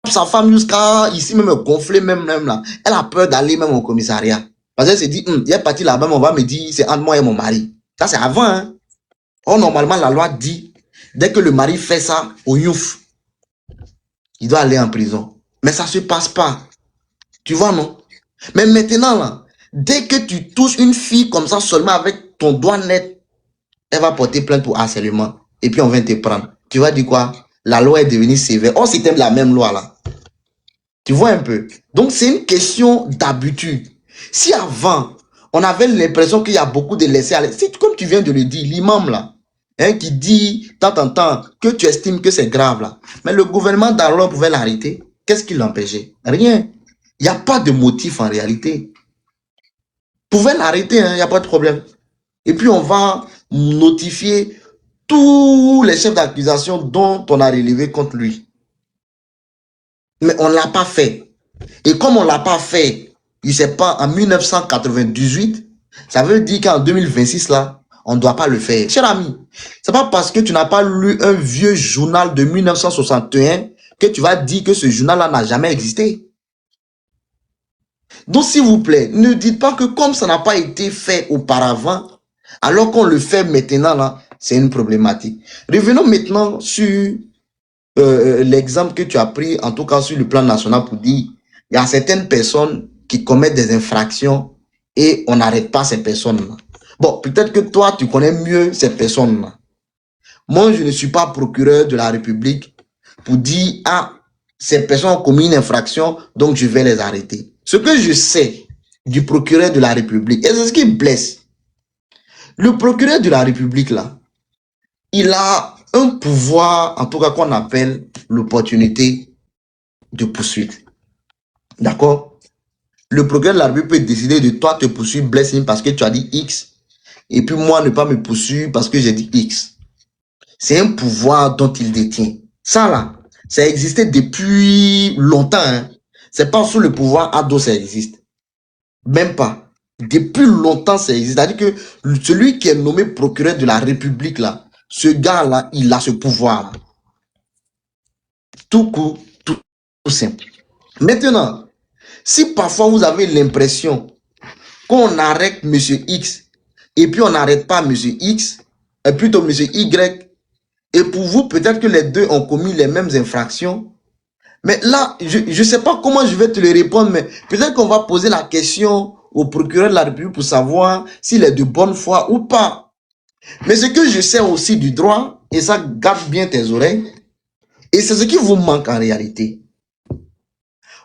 sa femme jusqu'à ici, même gonflé, même là. Elle a peur d'aller même au commissariat. Parce qu'elle s'est dit, il est parti là-bas, on va me dire, c'est entre moi et mon mari. Ça, c'est avant, hein. Or, normalement, la loi dit, dès que le mari fait ça au youf, il doit aller en prison. Mais ça ne se passe pas. Tu vois, non? Mais maintenant, là, dès que tu touches une fille comme ça, seulement avec ton doigt net, elle va porter plainte pour harcèlement. Et puis, on vient te prendre. Tu vas dire quoi? La loi est devenue sévère. Oh, c'était la même loi, là. Tu vois un peu? Donc, c'est une question d'habitude. Si avant, on avait l'impression qu'il y a beaucoup de laisser-aller, c'est comme tu viens de le dire, l'imam, là, hein, qui dit, tant en temps, que tu estimes que c'est grave, là. Mais le gouvernement d'alors pouvait l'arrêter. Qu'est-ce qui l'empêchait? Rien. Il n'y a pas de motif en réalité. Pouvait l'arrêter, il n'y a pas de problème. Et puis, on va notifier tous les chefs d'accusation dont on a relevé contre lui. Mais on ne l'a pas fait. Et comme on ne l'a pas fait, je ne sais pas, en 1998, ça veut dire qu'en 2026, là, on ne doit pas le faire. Cher ami, c'est pas parce que tu n'as pas lu un vieux journal de 1961 que tu vas dire que ce journal-là n'a jamais existé. Donc, s'il vous plaît, ne dites pas que comme ça n'a pas été fait auparavant, alors qu'on le fait maintenant, là, c'est une problématique. Revenons maintenant sur l'exemple que tu as pris, en tout cas sur le plan national, pour dire il y a certaines personnes qui commettent des infractions et on n'arrête pas ces personnes-là. Bon, peut-être que toi, tu connais mieux ces personnes-là. Moi, je ne suis pas procureur de la République pour dire, ah, ces personnes ont commis une infraction, donc je vais les arrêter. Ce que je sais du procureur de la République, et c'est ce qui blesse. Le procureur de la République, là, il a un pouvoir, en tout cas qu'on appelle l'opportunité de poursuite. D'accord? Le procureur de la République peut décider de toi te poursuivre blessing parce que tu as dit X, et puis moi ne pas me poursuivre parce que j'ai dit X. C'est un pouvoir dont il détient. Ça là, ça existait depuis longtemps. Hein. C'est pas sous le pouvoir Ado ça existe. Même pas. Depuis longtemps ça existe. C'est-à-dire que celui qui est nommé procureur de la République là, ce gars-là, il a ce pouvoir-là. Tout court, tout simple. Maintenant, si parfois vous avez l'impression qu'on arrête Monsieur X et puis on n'arrête pas Monsieur X, et plutôt Monsieur Y, et pour vous, peut-être que les deux ont commis les mêmes infractions, mais là, je ne sais pas comment je vais te le répondre, mais peut-être qu'on va poser la question au procureur de la République pour savoir s'il est de bonne foi ou pas. Mais ce que je sais aussi du droit, et ça garde bien tes oreilles, et c'est ce qui vous manque en réalité.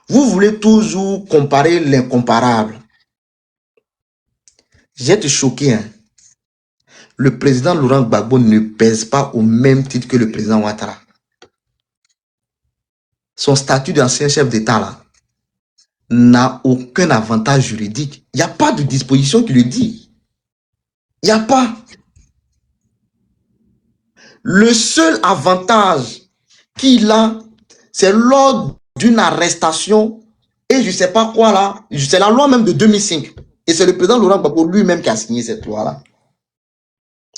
Vous voulez toujours comparer l'incomparable. J'ai été choqué. Hein. Le président Laurent Gbagbo ne pèse pas au même titre que le président Ouattara. Son statut d'ancien chef d'État là n'a aucun avantage juridique. Il n'y a pas de disposition qui le dit. Il n'y a pas. Le seul avantage qu'il a, c'est lors d'une arrestation et je ne sais pas quoi là. C'est la loi même de 2005. Et c'est le président Laurent Gbagbo lui-même qui a signé cette loi-là.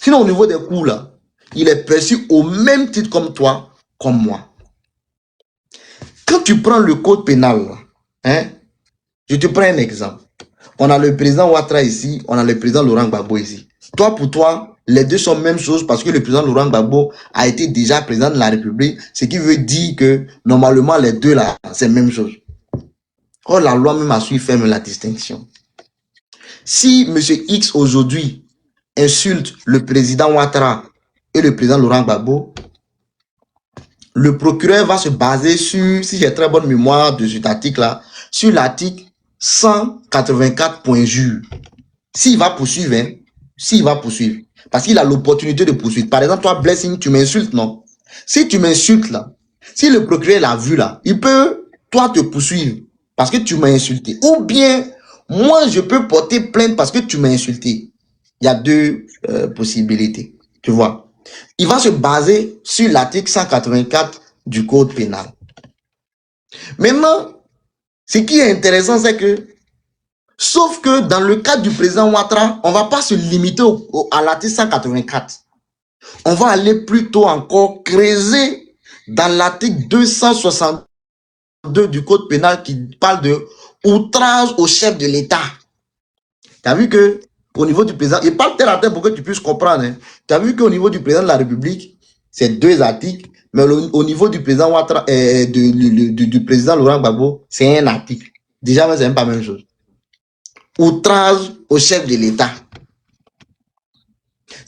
Sinon, au niveau des cours, là, il est perçu au même titre comme toi, comme moi. Quand tu prends le code pénal, là, hein, je te prends un exemple. On a le président Ouattara ici, on a le président Laurent Gbagbo ici. Toi, pour toi, les deux sont la même chose parce que le président Laurent Gbagbo a été déjà président de la République, ce qui veut dire que normalement, les deux là, c'est la même chose. Or, la loi même a su faire la distinction. Si M. X aujourd'hui insulte le président Ouattara et le président Laurent Gbagbo, le procureur va se baser sur, si j'ai très bonne mémoire de cet article-là, sur l'article 184.jure. S'il va poursuivre, hein, s'il va poursuivre, parce qu'il a l'opportunité de poursuivre. Par exemple, toi, Blessing, tu m'insultes, non? Si tu m'insultes là, si le procureur l'a vu là, il peut, toi, te poursuivre parce que tu m'as insulté. Ou bien, moi, je peux porter plainte parce que tu m'as insulté. Il y a deux possibilités, tu vois. Il va se baser sur l'article 184 du Code pénal. Maintenant, ce qui est intéressant, c'est que, sauf que dans le cas du président Ouattara, on ne va pas se limiter à l'article 184. On va aller plutôt encore creuser dans l'article 262 du Code pénal qui parle de outrage au chef de l'État. Tu as vu que au niveau du président, il parle tel à tel pour que tu puisses comprendre. Hein. Tu as vu qu'au niveau du président de la République, c'est deux articles, mais au niveau du président Ouattara, du président Laurent Gbagbo, c'est un article. Déjà, c'est même pas la même chose. Outrage au chef de l'État.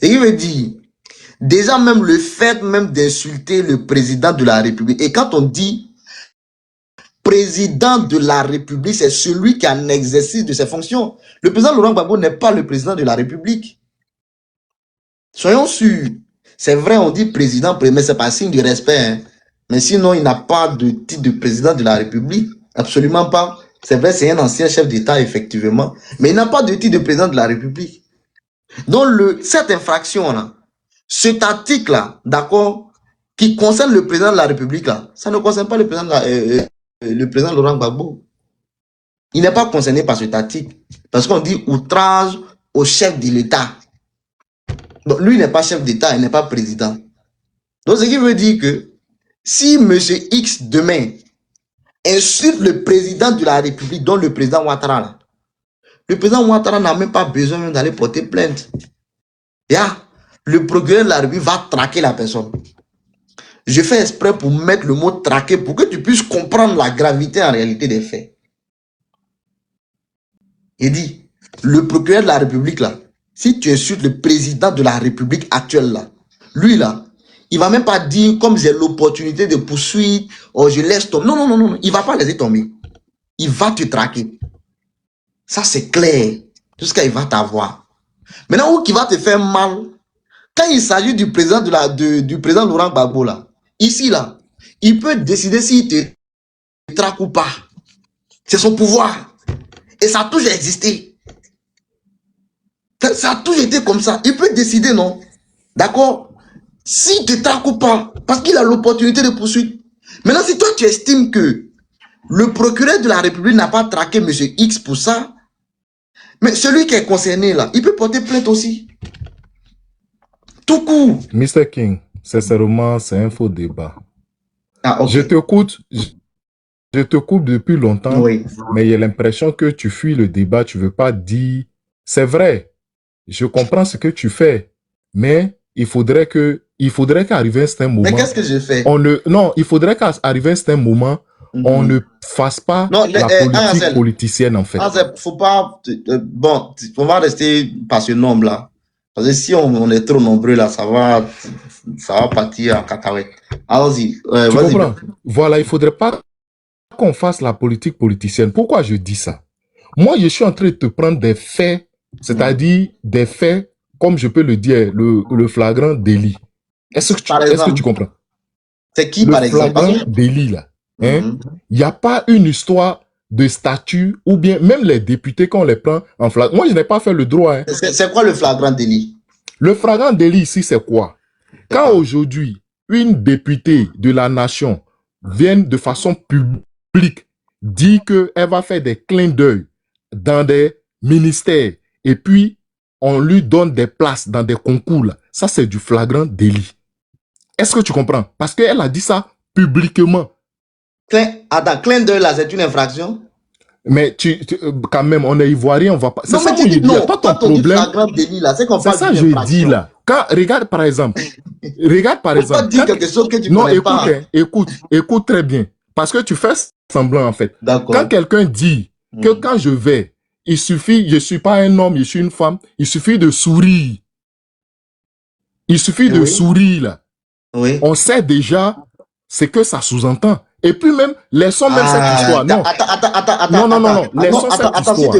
Ce qui veut dire, déjà même le fait même d'insulter le président de la République, et quand on dit président de la République, c'est celui qui a un exercice de ses fonctions. Le président Laurent Gbagbo n'est pas le président de la République. Soyons sûrs. C'est vrai, on dit président, mais c'est pas signe de respect. Hein. Mais sinon, il n'a pas de titre de président de la République. Absolument pas. C'est vrai, c'est un ancien chef d'État, effectivement. Mais il n'a pas de titre de président de la République. Donc, cette infraction-là, cet article-là, d'accord, qui concerne le président de la République, là, ça ne concerne pas le président Laurent Gbagbo. il n'est pas concerné par cet article. Parce qu'on dit outrage au chef de l'État. Donc, lui n'est pas chef d'État, il n'est pas président. Donc, ce qui veut dire que si M. X demain insulte le président de la République, dont le président Ouattara, là, le président Ouattara n'a même pas besoin même d'aller porter plainte. Le procureur de la République va traquer la personne. Je fais exprès pour mettre le mot traquer pour que tu puisses comprendre la gravité en réalité des faits. Il dit, le procureur de la République, là, si tu insultes le président de la République actuelle, là, lui, là, il va même pas dire, comme j'ai l'opportunité de poursuivre, oh, je laisse tomber. Non, non, non, non, il va pas laisser tomber. Il va te traquer. Ça, c'est clair. Jusqu'à il va t'avoir. Maintenant, où qui va te faire mal, quand il s'agit du président du président Laurent Gbagbo, là, ici, là, il peut décider s'il te traque ou pas. C'est son pouvoir. Et ça a toujours existé. Ça a toujours été comme ça. Il peut décider, non? D'accord? S'il te traque ou pas, parce qu'il a l'opportunité de poursuivre. Maintenant, si toi, tu estimes que le procureur de la République n'a pas traqué M. X pour ça, mais celui qui est concerné, là, il peut porter plainte aussi. Tout court. Mr. King, sincèrement, c'est un faux débat. Ah, ok. Je te coupe depuis longtemps, Oui. mais il y a l'impression que tu fuis le débat, tu veux pas dire. C'est vrai, je comprends ce que tu fais, mais il faudrait qu'arrivé un certain moment. Mais qu'est-ce que je fais? Non, il faudrait qu'arrivé un certain moment, on ne fasse pas la politique politicienne en fait. Faut pas. Bon, on va rester par ce nombre-là. Parce que si on est trop nombreux là, ça va partir en cacahuète. Allons-y. Tu comprends? Voilà, il faudrait pas qu'on fasse la politique politicienne. Pourquoi je dis ça? Moi, je suis en train de te prendre des faits, c'est-à-dire des faits, comme je peux le dire, le flagrant délit. Est-ce que tu comprends? C'est qui, par exemple? Le flagrant délit, là. Il n'y a pas une histoire de statut, ou bien même les députés, quand on les prend en flagrant. Moi, je n'ai pas fait le droit. Hein. C'est quoi le flagrant délit? Le flagrant délit ici, c'est quoi? Quand aujourd'hui, une députée de la nation vient de façon publique dire qu'elle va faire des clins d'œil dans des ministères et puis on lui donne des places dans des concours, là. Ça, c'est du flagrant délit. Est-ce que tu comprends? Parce qu'elle a dit ça publiquement. Attends, clin d'œil là, c'est une infraction? Mais quand même, on est ivoirien, on va pas. C'est ça que je dis. Pas ton problème. C'est ça que je dis là. Regarde par exemple. Pas dire quelque chose que tu non, connais pas. écoute très bien. Parce que tu fais semblant en fait. Quand quelqu'un dit que quand je vais, il suffit, je suis pas un homme, je suis une femme, il suffit de sourire. Il suffit de sourire là. Oui. On sait déjà ce que ça sous-entend. Et puis même, laissons même cette histoire. Non. Attends. Non.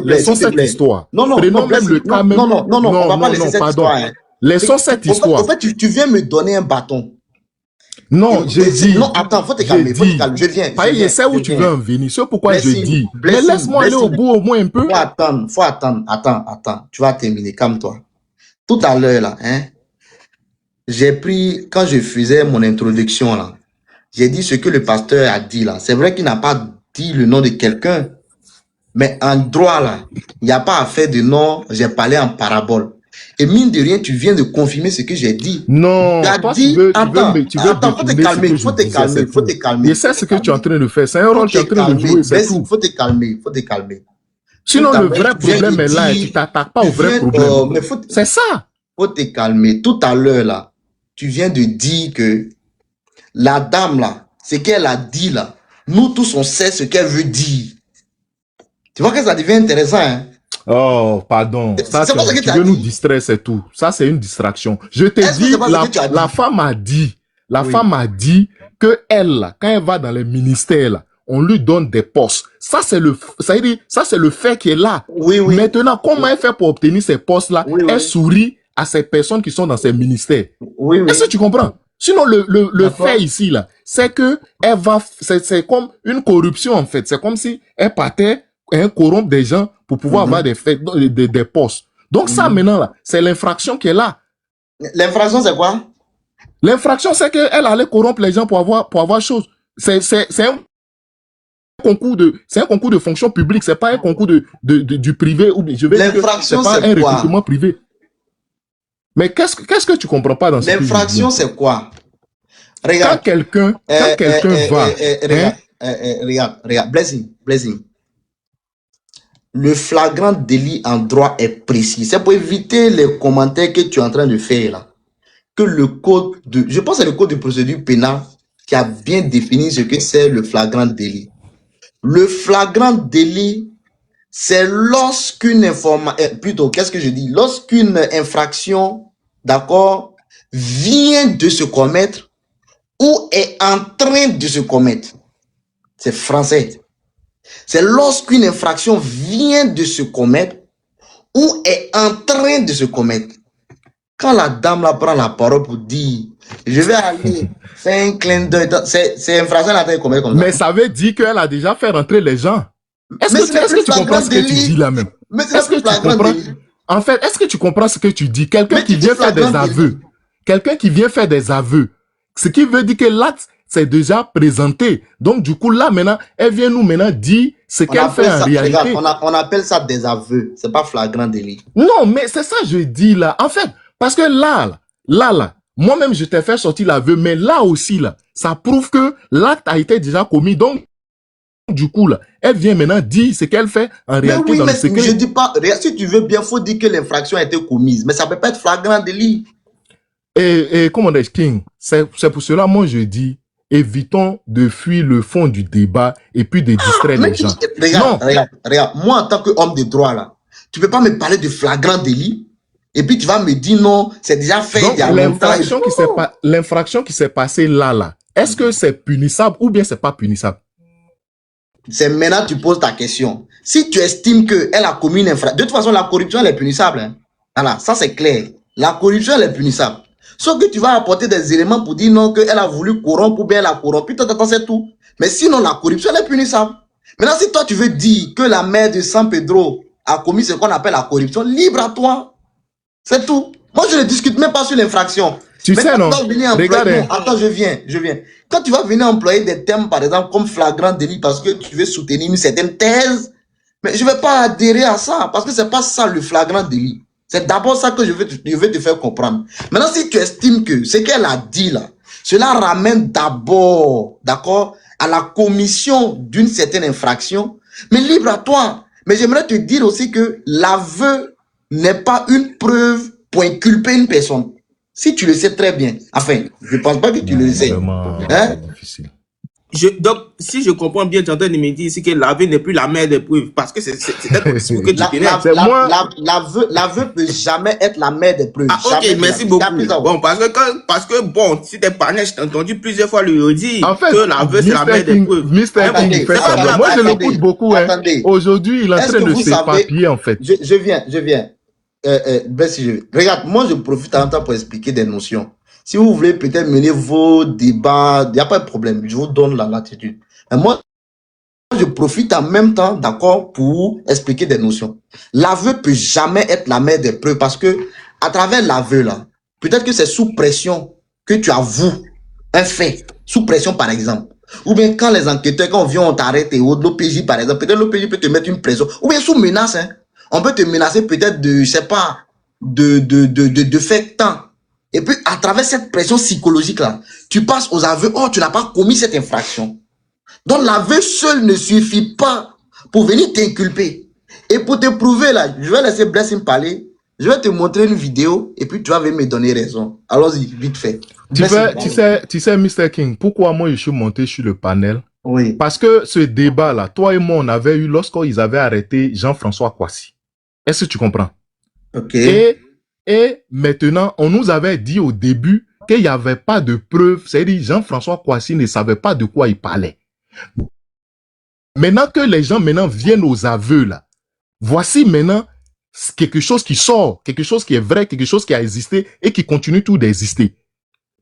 Laissons cette histoire. Non, prenons même le cas même. Non, on va pas laisser cette histoire. Hein. Laissons cette histoire. En fait, tu viens me donner un bâton. Non, j'ai dit. Non, attends, faut te calmer. Je viens. Je sais où tu veux en venir. C'est pourquoi je dis. Mais laisse-moi aller au bout au moins un peu. Faut attendre. Attends. Tu vas terminer. Calme-toi. Tout à l'heure, là, hein, j'ai pris, quand je faisais mon introduction, là, j'ai dit ce que le pasteur a dit, là. C'est vrai qu'il n'a pas dit le nom de quelqu'un, mais en droit, là, il n'y a pas à faire de nom. J'ai parlé en parabole. Et mine de rien, tu viens de confirmer ce que j'ai dit. Non, toi, tu veux faut te calmer. Et c'est ce que tu es en train de faire. C'est un rôle que tu es en train de jouer, c'est tout. Faut te calmer. Sinon, le vrai problème est là et tu t'attaques pas au vrai problème. C'est ça. Faut te calmer. Tout à l'heure, là, tu viens de dire que la dame, là, ce qu'elle a dit, là, nous tous, on sait ce qu'elle veut dire. Tu vois que ça devient intéressant, hein? Oh, pardon. Ça, tu veux nous distraire, c'est tout. Ça, c'est une distraction. Je te dis, la femme a dit, femme a dit que elle, là, quand elle va dans les ministères, là, on lui donne des postes. Ça, c'est le fait qui est là. Oui. Maintenant, comment elle fait pour obtenir ces postes-là? Elle sourit à ces personnes qui sont dans ces ministères. Oui. Est-ce que tu comprends? Sinon, le fait ici, là, c'est que elle va, c'est comme une corruption, en fait. C'est comme si elle partait, corrompre des gens pour pouvoir avoir des postes. Donc ça, maintenant, là, c'est l'infraction qui est là. L'infraction, c'est quoi? L'infraction, c'est qu'elle allait corrompre les gens pour avoir chose. C'est un c'est un concours de fonction publique, c'est pas un concours du privé ou je vais dire que c'est L'infraction, pas un c'est quoi? recrutement privé. Mais qu'est-ce que tu comprends pas dans ce que je dis? L'infraction, c'est quoi? Quand Regarde. quelqu'un va, Regarde, hein, regarde. Blessing. Le flagrant délit en droit est précis. C'est pour éviter les commentaires que tu es en train de faire là. Que le code je pense que c'est le code de procédure pénale qui a bien défini ce que c'est le flagrant délit. Le flagrant délit, c'est lorsqu'une information, plutôt, qu'est-ce que je dis? Lorsqu'une infraction, d'accord, vient de se commettre ou est en train de se commettre. C'est français. C'est lorsqu'une infraction vient de se commettre ou est en train de se commettre. Quand la dame là prend la parole pour dire, je vais aller faire un clin d'œil, c'est infraction à la commettre comme ça. mais ça veut dire qu'elle a déjà fait rentrer les gens. Est-ce Mais que tu comprends ce que tu dis là même? Mais c'est Est-ce que tu comprends? En fait, est-ce que tu comprends ce que tu dis? Quelqu'un qui vient faire des aveux. Quelqu'un qui vient faire des aveux. Ce qui veut dire que l'acte c'est déjà présenté. Donc, du coup, là, maintenant, elle vient nous maintenant dire ce qu'elle fait en réalité. Regarde, on appelle ça des aveux. C'est pas flagrant délit. Non, mais c'est ça que je dis là. En fait, parce que là, moi-même, je t'ai fait sortir l'aveu, mais là aussi, là, ça prouve que l'acte a été déjà commis. Donc, du coup, là, elle vient maintenant dire ce qu'elle fait en réalité dans le secret. Je dis pas, si tu veux bien, faut dire que l'infraction a été commise, mais ça peut pas être flagrant délit. Et comment dire, King, c'est pour cela, moi, je dis, évitons de fuir le fond du débat et puis de distraire les gens. Regarde, moi, en tant qu'homme de droit, là, tu peux pas me parler de flagrant délit et puis tu vas me dire non, c'est déjà fait. Donc, l'infraction qui s'est passée là, est-ce que c'est punissable ou bien c'est pas punissable? C'est maintenant que tu poses ta question. Si tu estimes qu'elle a commis une infraction, de toute façon, la corruption, elle est punissable. Hein? Voilà, ça c'est clair. La corruption, elle est punissable. Sauf que tu vas apporter des éléments pour dire non, qu'elle a voulu corrompre ou bien elle a corrompu, c'est tout. Mais sinon, la corruption, elle est punissable. Maintenant, si toi, tu veux dire que la mère de San Pedro a commis ce qu'on appelle la corruption, libre à toi. C'est tout. Moi, je ne discute même pas sur l'infraction. Tu sais, non? Regarde. Attends, je viens. Quand tu vas venir employer des termes, par exemple, comme flagrant délit, parce que tu veux soutenir une certaine thèse, mais je ne vais pas adhérer à ça, parce que c'est pas ça le flagrant délit. C'est d'abord ça que je veux te faire comprendre. Maintenant, si tu estimes que ce qu'elle a dit là, cela ramène d'abord, d'accord, à la commission d'une certaine infraction, mais libre à toi. Mais j'aimerais te dire aussi que l'aveu n'est pas une preuve pour inculper une personne. Si tu le sais très bien. Enfin, je ne pense pas que tu le sais. Hein? Difficile. Donc, si je comprends bien, tu es en train de me dire ici que l'aveu n'est plus la mère des preuves, parce que c'est un discours que tu connais. L'aveu peut jamais être la mère des preuves. Ah, ok, jamais merci beaucoup. Bon, parce que bon, si t'es parlé, je t'ai entendu plusieurs fois le dire en fait, que l'aveu c'est la mère des preuves. Mr. King fait ça. Moi, je l'écoute beaucoup. Hein. Aujourd'hui, il est en train de s'éparpiller, en fait. Je viens. Regarde, moi, je profite en temps pour expliquer des notions. Si vous voulez peut-être mener vos débats, il n'y a pas de problème, je vous donne la latitude. Mais moi, je profite en même temps, d'accord, pour expliquer des notions. L'aveu peut jamais être la mère des preuves parce que, à travers l'aveu, là, peut-être que c'est sous pression que tu avoues un fait, sous pression par exemple. Ou bien quand les enquêteurs, quand on t'arrête et l'OPJ par exemple, peut-être l'OPJ peut te mettre une pression. Ou bien sous menace, hein. On peut te menacer peut-être de, je sais pas, de faire tant. Et puis, à travers cette pression psychologique-là, tu passes aux aveux, oh, tu n'as pas commis cette infraction. Donc, l'aveu seul ne suffit pas pour venir t'inculper. Et pour te prouver, là, je vais laisser Blessing parler, je vais te montrer une vidéo, et puis tu vas venir me donner raison. Allons-y, vite fait. Tu sais, Mr. King, pourquoi moi je suis monté sur le panel? Oui. Parce que ce débat-là, toi et moi, on avait eu lorsqu'ils avaient arrêté Jean-François Kouassi. Est-ce que tu comprends? Ok. Et maintenant, on nous avait dit au début qu'il n'y avait pas de preuves. C'est-à-dire Jean-François Kouassi ne savait pas de quoi il parlait. Maintenant que les gens viennent aux aveux, là, voici maintenant quelque chose qui sort, quelque chose qui est vrai, quelque chose qui a existé et qui continue tout d'exister.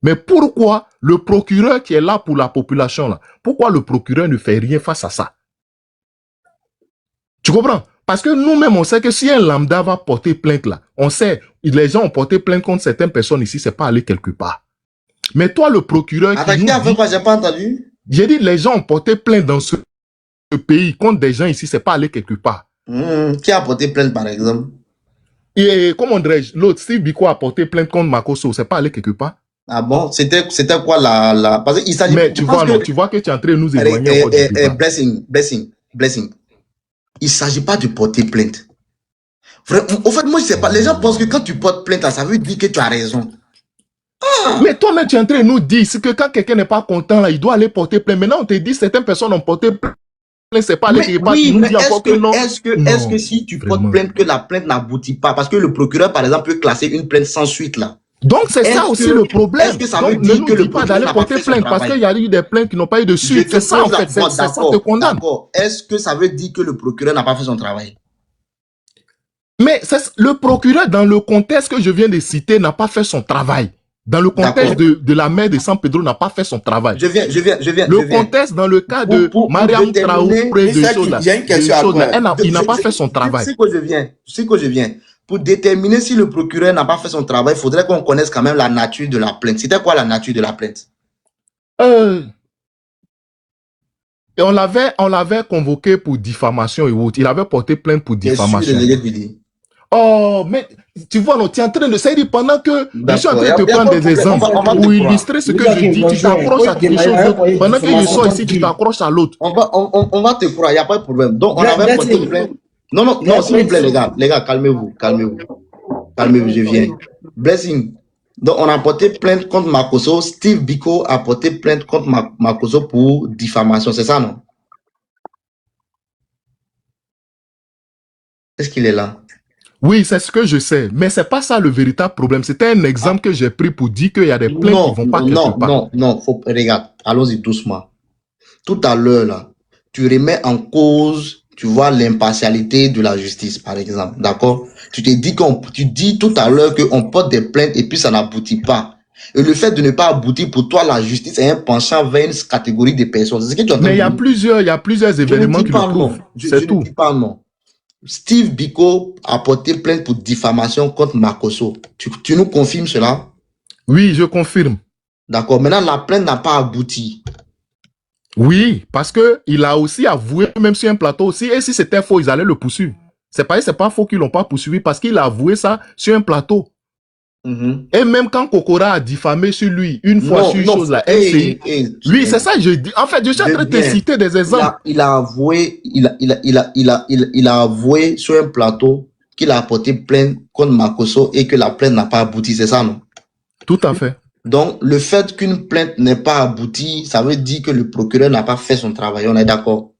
Mais pourquoi le procureur qui est là pour la population, là, pourquoi le procureur ne fait rien face à ça? Tu comprends? Parce que nous-mêmes, on sait que si un lambda va porter plainte là, on sait, les gens ont porté plainte contre certaines personnes ici, c'est pas aller quelque part. Mais toi, le procureur qui nous dit... Quoi, j'ai pas entendu? J'ai dit, les gens ont porté plainte dans ce pays contre des gens ici, c'est pas aller quelque part. Qui a porté plainte, par exemple? Et comment dirais-je, l'autre, Steve Biko a porté plainte contre Makosso, c'est pas aller quelque part. Ah bon? C'était quoi parce qu'il s'agit... Mais tu vois que tu es en train de nous éloigner encore du débat. Blessing. Il s'agit pas de porter plainte. Au fait, moi, je sais pas. Les gens pensent que quand tu portes plainte, ça veut dire que tu as raison. Mais toi-même, tu es en train de nous dire que quand quelqu'un n'est pas content, là, il doit aller porter plainte. Maintenant, on te dit certaines personnes ont porté plainte, c'est pas aller quelque part. Oui, tu nous mais dis encore que non. Est-ce que si tu portes plainte, que la plainte n'aboutit pas, parce que le procureur, par exemple, peut classer une plainte sans suite, là. Donc, c'est ça aussi le problème. Est-ce que ça veut dire que le procureur d'aller porter plainte parce qu'il y a eu des plaintes qui n'ont pas eu de suite. C'est ça, en fait. C'est ça te condamne. D'accord. Est-ce que ça veut dire que le procureur n'a pas fait son travail? Mais le procureur, dans le contexte que je viens de citer, n'a pas fait son travail. Dans le contexte de la mère de San Pedro, n'a pas fait son travail. Je viens. Le contexte, dans le cas de Mariam Traoré, il y a une question à il n'a pas fait son travail. C'est que je viens. Pour déterminer si le procureur n'a pas fait son travail, il faudrait qu'on connaisse quand même la nature de la plainte. C'était quoi la nature de la plainte? Et on l'avait convoqué pour diffamation et autres. Il avait porté plainte pour diffamation. Oh, mais tu vois, tu es en train de... Ça dit pendant que je suis en train de te prendre des exemples pour illustrer ce que je dis, tu t'accroches à quelque chose d'autre. Pendant que je sors ici, tu t'accroches à l'autre. On va te croire, il n'y a pas de problème. Donc, on avait porté plainte. Non, s'il vous plaît, les gars, calmez-vous, je viens. Blessing. Donc, on a porté plainte contre Makosso. Steve Biko a porté plainte contre Makosso pour diffamation, c'est ça, non? Est-ce qu'il est là? Oui, c'est ce que je sais, mais c'est pas ça le véritable problème. C'était un exemple que j'ai pris pour dire qu'il y a des plaintes qui vont pas quelque part. Non, regarde, allons-y doucement. Tout à l'heure, là, tu remets en cause, tu vois, l'impartialité de la justice, par exemple, d'accord? Tu dis tout à l'heure qu'on porte des plaintes et puis ça n'aboutit pas. Et le fait de ne pas aboutir, pour toi, la justice est un penchant vers une catégorie de personnes. C'est ce que tu as mais il y a plusieurs événements qui le prouvent. C'est tout. Je ne dis pas non. Steve Biko a porté plainte pour diffamation contre Makosso. Tu nous confirmes cela? Oui, je confirme. D'accord. Maintenant, la plainte n'a pas abouti. Oui, parce que il a aussi avoué, même sur un plateau aussi, et si c'était faux, ils allaient le poursuivre. C'est pas faux qu'ils l'ont pas poursuivi parce qu'il a avoué ça sur un plateau. Et même quand Kokora a diffamé sur lui, une fois sur une chose là, lui, c'est ça que je dis. En fait, je suis en train de te citer des exemples. Il a avoué sur un plateau qu'il a porté plainte contre Makosso et que la plainte n'a pas abouti, c'est ça, non? Tout à fait. Donc, le fait qu'une plainte n'ait pas abouti, ça veut dire que le procureur n'a pas fait son travail, on est d'accord?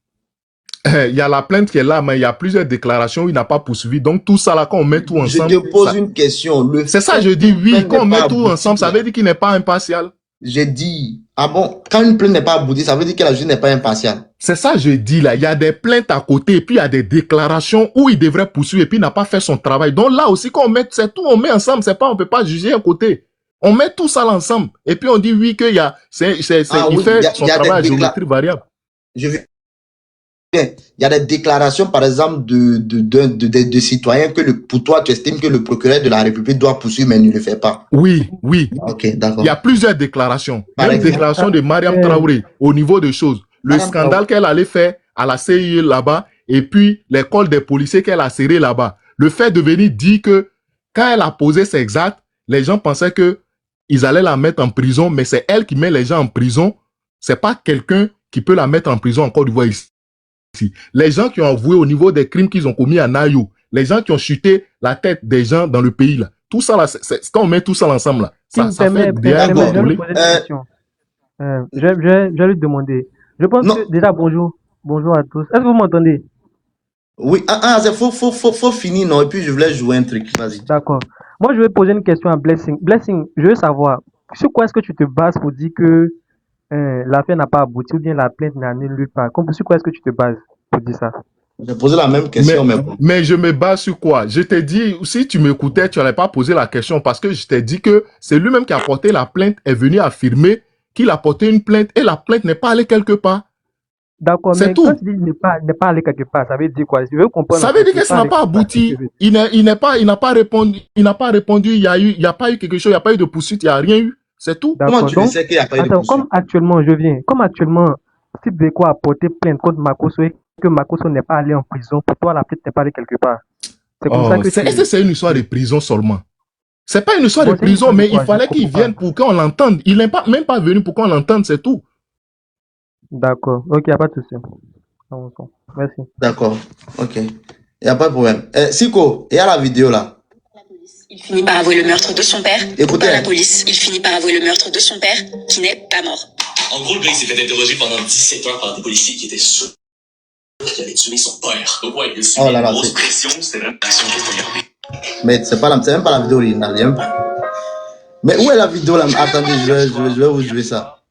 Il y a la plainte qui est là, mais il y a plusieurs déclarations où il n'a pas poursuivi. Donc, tout ça là, quand on met tout ensemble... Je te pose une question. C'est ça, je dis oui, quand on met tout ensemble, ça veut dire qu'il n'est pas impartial. J'ai dit, ah bon, quand une plainte n'est pas aboutie, ça veut dire que la justice n'est pas impartiale. C'est ça, je dis là. Il y a des plaintes à côté, et puis il y a des déclarations où il devrait poursuivre, et puis il n'a pas fait son travail. Donc là aussi, quand on met, c'est tout, on met ensemble. C'est pas, on peut pas juger un côté. On met tout ça ensemble. Et puis on dit oui, qu'il y a, il fait son travail à géométrie variable. Il y a des déclarations, par exemple, de citoyens que pour toi, tu estimes que le procureur de la République doit poursuivre, mais il ne le fait pas. Oui. Ok, d'accord. Il y a plusieurs déclarations. Une déclaration de Mariam Traoré au niveau des choses. Le scandale qu'elle allait faire à la CIE là-bas, et puis l'école des policiers qu'elle a serré là-bas. Le fait de venir dire que quand elle a posé ses actes, les gens pensaient que ils allaient la mettre en prison, mais c'est elle qui met les gens en prison. C'est pas quelqu'un qui peut la mettre en prison en Côte d'Ivoire ici. Les gens qui ont avoué au niveau des crimes qu'ils ont commis à Nayo, les gens qui ont chuté la tête des gens dans le pays là, tout ça là, quand on met tout ça ensemble là, ça fait bien rigoler. Je vais lui demander. Je pense que déjà bonjour à tous. Est-ce que vous m'entendez? Oui, faut finir non, et puis je voulais jouer un truc, vas-y. D'accord. Moi je vais poser une question à Blessing. Blessing, je veux savoir sur quoi est-ce que tu te bases pour dire que l'affaire n'a pas abouti ou bien la plainte n'a nulle part. Sur quoi est-ce que tu te bases pour dire ça? J'ai posé la même question. Mais je me base sur quoi? Je t'ai dit, si tu m'écoutais, tu n'allais pas poser la question parce que je t'ai dit que c'est lui-même qui a porté la plainte, est venu affirmer qu'il a porté une plainte et la plainte n'est pas allée quelque part. D'accord, mais quand tu dis n'est pas allé quelque part, ça veut dire quoi? Je veux comprendre. Ça veut dire que ça n'a pas abouti. Il n'a pas répondu. Il n'a pas répondu. Il n'y a pas eu quelque chose. Il n'y a pas eu de poursuite. Il n'y a rien eu. C'est tout. Comment tu sais qu'il n'y a pas eu de poursuite? Comme actuellement, si Beko a porté plainte contre Makoso et que Makoso n'est pas allé en prison, pour toi, la plainte n'est pas allée quelque part. C'est comme ça Oh, que tu... est-ce que c'est une histoire de prison seulement? C'est pas une histoire de Bon, c'est une prison, histoire de mais il quoi? Je fallait qu'il comprends pas. vienne pour qu'on l'entende. Il n'est pas, même pas venu pour qu'on l'entende, c'est tout. D'accord. Ok, y a pas de souci. Avançons. Merci. D'accord. Ok. Il n'y a pas de problème. Siko, il y a la vidéo là. Il finit par avouer le meurtre de son père. Écoutez. Par la police, il finit par avouer le meurtre de son père, qui n'est pas mort. En gros, le gars, il s'est fait interroger pendant 17 heures par des policiers qui étaient sûrs qu'il avait tué son père. Donc ouais, il a subi une grosse pression, c'était vraiment l'action qu'il faut regarder. Mais c'est même pas la vidéo originale, il y a même pas. Mais où est la vidéo là? Attendez, je vais vous jouer ça.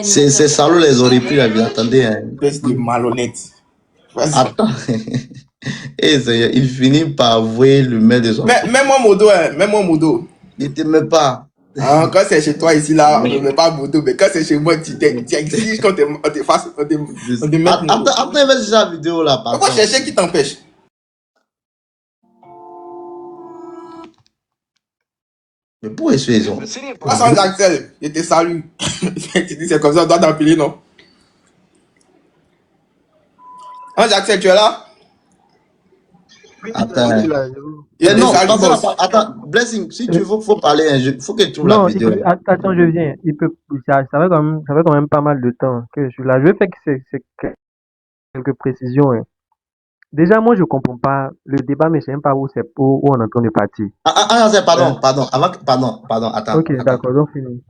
C'est salaud, les auraient pris la vidéo. Attendez. Hein. C'est malhonnête. Attends. Et il finit par avouer le maître de son père. Mets-moi Modo, hein. Mets-moi Modo. Il te met pas. Ah, quand c'est chez toi ici là, on ne met pas Modo, mais quand c'est chez moi, tu exiges qu'on te fasse, on te met Modo. Attends, il va chercher la vidéo là. Pourquoi chercher qui t'empêche? Mais pourquoi ils ont Sans Axel, je te salue. Tu dis c'est comme ça, on doit t'appeler, non? Hein, Axel, tu es là? Attends. Non, attends, Blessing, si tu veux, faut parler, il faut que tu trouves la vidéo. Attends, je viens. Ça fait quand même pas mal de temps que je suis là. Je vais faire quelques précisions. Hein. Déjà, moi, je comprends pas le débat, mais je sais même pas où on est en train de partir. Pardon, attends. Ok, d'accord, donc fini.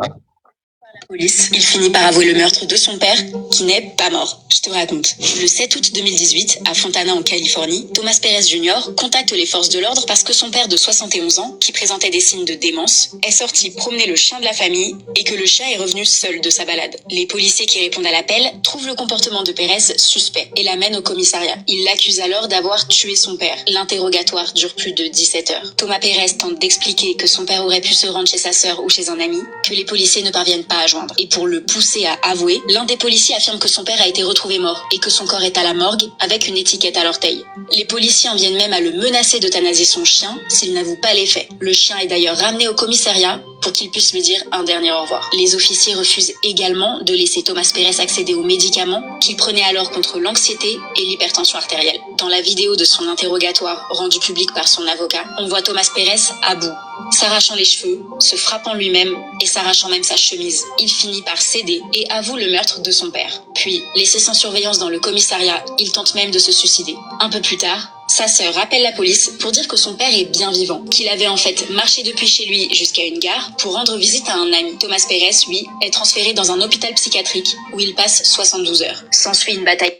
Police, il finit par avouer le meurtre de son père, qui n'est pas mort. Je te raconte. Le 7 août 2018, à Fontana, en Californie, Thomas Perez Jr. contacte les forces de l'ordre parce que son père de 71 ans, qui présentait des signes de démence, est sorti promener le chien de la famille et que le chat est revenu seul de sa balade. Les policiers qui répondent à l'appel trouvent le comportement de Perez suspect et l'amènent au commissariat. Ils l'accusent alors d'avoir tué son père. L'interrogatoire dure plus de 17 heures. Thomas Perez tente d'expliquer que son père aurait pu se rendre chez sa sœur ou chez un ami, que les policiers ne parviennent pas à joindre. Et pour le pousser à avouer, l'un des policiers affirme que son père a été retrouvé mort et que son corps est à la morgue avec une étiquette à l'orteil. Les policiers en viennent même à le menacer d'euthanasier son chien s'il n'avoue pas les faits. Le chien est d'ailleurs ramené au commissariat pour qu'il puisse lui dire un dernier au revoir. Les officiers refusent également de laisser Thomas Perez accéder aux médicaments qu'il prenait alors contre l'anxiété et l'hypertension artérielle. Dans la vidéo de son interrogatoire rendue publique par son avocat, on voit Thomas Perez à bout, s'arrachant les cheveux, se frappant lui-même et s'arrachant même sa chemise. Il finit par céder et avoue le meurtre de son père. Puis, laissé sans surveillance dans le commissariat, il tente même de se suicider. Un peu plus tard, sa sœur appelle la police pour dire que son père est bien vivant, qu'il avait en fait marché depuis chez lui jusqu'à une gare pour rendre visite à un ami. Thomas Perez, lui, est transféré dans un hôpital psychiatrique où il passe 72 heures. S'ensuit une bataille.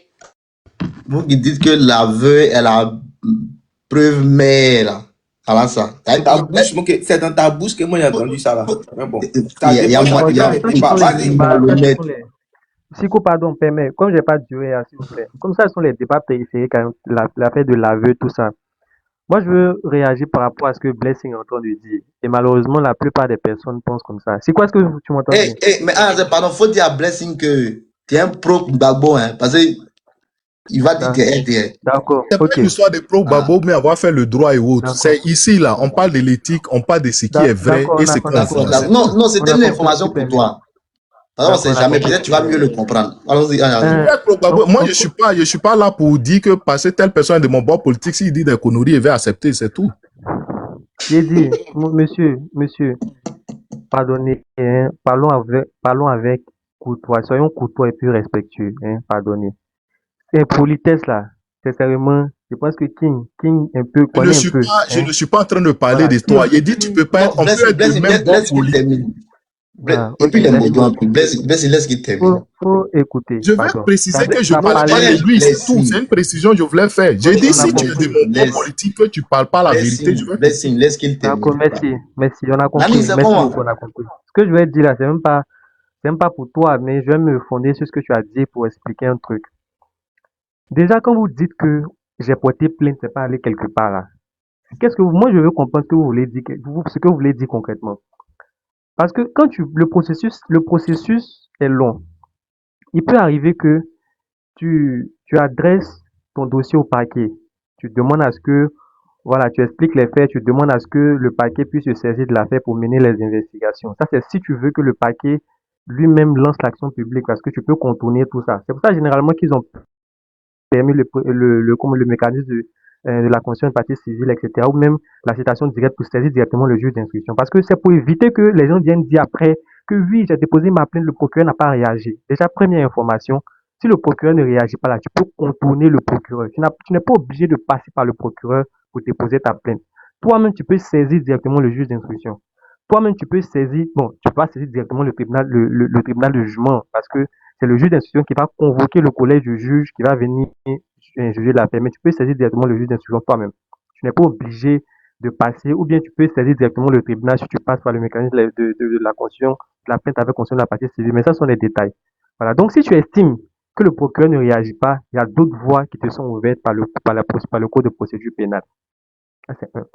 Vous qui dites que l'aveu est la preuve mère. Alors ça. C'est dans ta bouche que moi j'ai entendu ça là. Mais bon. Siko, pardon, permet, comme j'ai pas duré, s'il vous plaît. Comme ça, ce sont les débats périphériques, l'affaire de l'aveu, tout ça. Moi, je veux réagir par rapport à ce que Blessing est en train de dire. Et malheureusement, la plupart des personnes pensent comme ça. C'est quoi ce que tu m'entends dire? Mais pardon, faut dire à Blessing que tu es un pro Gbagbo, hein, parce que il va dire que tu D'accord. C'est pas une histoire de pro Gbagbo, mais avoir fait le droit et autres. C'est ici, là, on parle de l'éthique, on parle de ce qui est vrai et ce qu'on a. Non, c'était une information pour toi. Alors, c'est jamais, peut-être tu vas mieux le comprendre. Allons-y. Moi, je suis pas là pour dire que parce que telle personne est de mon bord politique, s'il dit des conneries, il va accepter, c'est tout. J'ai dit, monsieur, pardonnez, hein, parlons avec courtois, soyons courtois et plus respectueux, hein, pardonnez. Et politesse là, c'est sérieusement, je pense que King un peu connaît un peu. Je ne suis pas en train de parler de toi. Il dit tu peux pas être, on peut être de même bord politique. Et puis les mots, laisse qu'il termine. Faut écouter. Je vais préciser que je parle pas de lui, c'est tout. C'est une précision que je voulais faire. J'ai dit si tu es de mon bord politique, que tu parles pas la vérité, je vais. Laisse qu'il termine. Merci, on a compris. Merci beaucoup, on a compris. Ce que je vais dire là, c'est même pas pour toi, mais je vais me fonder sur ce que tu as dit pour expliquer un truc. Déjà, quand vous dites que j'ai porté plainte, c'est pas aller quelque part là. Moi, je veux comprendre ce que vous voulez dire, ce que vous voulez dire concrètement. Parce que quand le processus est long. Il peut arriver que tu adresses ton dossier au parquet. Tu demandes à ce que, voilà, tu expliques les faits, tu demandes à ce que le parquet puisse se saisir de l'affaire pour mener les investigations. Ça, c'est si tu veux que le parquet lui-même lance l'action publique parce que tu peux contourner tout ça. C'est pour ça généralement qu'ils ont permis le mécanisme de la constitution de partie civile, etc., ou même la citation directe pour saisir directement le juge d'instruction. Parce que c'est pour éviter que les gens viennent dire après que oui, j'ai déposé ma plainte, le procureur n'a pas réagi. Déjà, première information, si le procureur ne réagit pas là, tu peux contourner le procureur. Tu n'es pas obligé de passer par le procureur pour déposer ta plainte. Toi-même, tu peux saisir directement le juge d'instruction. Toi-même, tu peux saisir, bon, tu peux pas saisir directement le tribunal, le tribunal de jugement parce que c'est le juge d'instruction qui va convoquer le collège du juge qui va venir juger l'affaire. Mais tu peux saisir directement le juge d'instruction toi-même. Tu n'es pas obligé de passer, ou bien tu peux saisir directement le tribunal si tu passes par le mécanisme de la constitution, de la plainte avec constitution de la partie civile. Mais ça sont des détails. Voilà. Donc, si tu estimes que le procureur ne réagit pas, il y a d'autres voies qui te sont ouvertes par le code de procédure pénale. Ça, c'est un.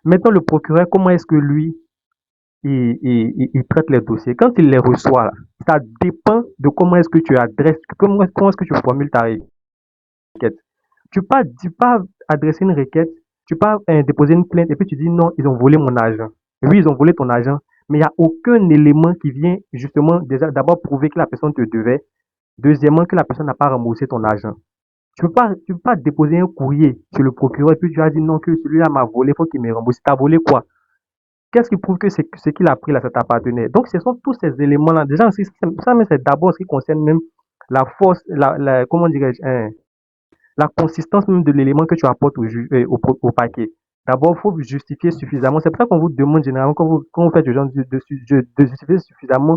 Maintenant, le procureur, comment est-ce que lui, il traite les dossiers? Quand il les reçoit, là, ça dépend de comment est-ce que tu adresses, comment est-ce que tu formules ta requête. Tu pas adresser une requête, tu pas déposer une plainte et puis tu dis non, ils ont volé mon argent. Oui, ils ont volé ton argent, mais il n'y a aucun élément qui vient justement déjà d'abord prouver que la personne te devait. Deuxièmement, que la personne n'a pas remboursé ton argent. Tu peux pas déposer un courrier chez le procureur et puis tu as dit non, que celui-là m'a volé, il faut qu'il me rembourse. Tu as volé quoi? Qu'est-ce qui prouve que ce qu'il a pris là, ça t'appartenait? Donc, ce sont tous ces éléments-là. Déjà, ça, mais c'est d'abord ce qui concerne même la force, comment dirais-je, la consistance même de l'élément que tu apportes au paquet. D'abord, il faut justifier suffisamment. C'est pour ça qu'on vous demande généralement, quand vous faites le genre de justifier suffisamment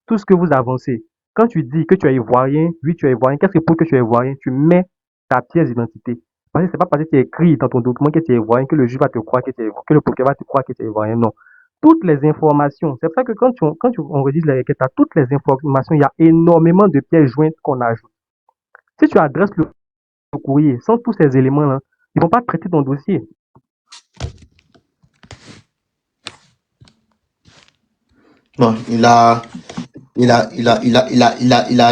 tout ce que vous avancez. Quand tu dis que tu es ivoirien, oui, tu es ivoirien, qu'est-ce qui prouve que tu es ivoirien? Tu mets ta pièce d'identité. Parce que c'est pas parce que tu es écrit dans ton document que tu es ivoirien que le juge va te croire que tu es ivoirien, que le procureur va te croire que tu es ivoirien. Non. Toutes les informations, c'est pour ça que on rédige les requêtes, à toutes les informations, il y a énormément de pièces jointes qu'on ajoute. Si tu adresses le courrier sans tous ces éléments-là, ils vont pas traiter ton dossier. Bon, il a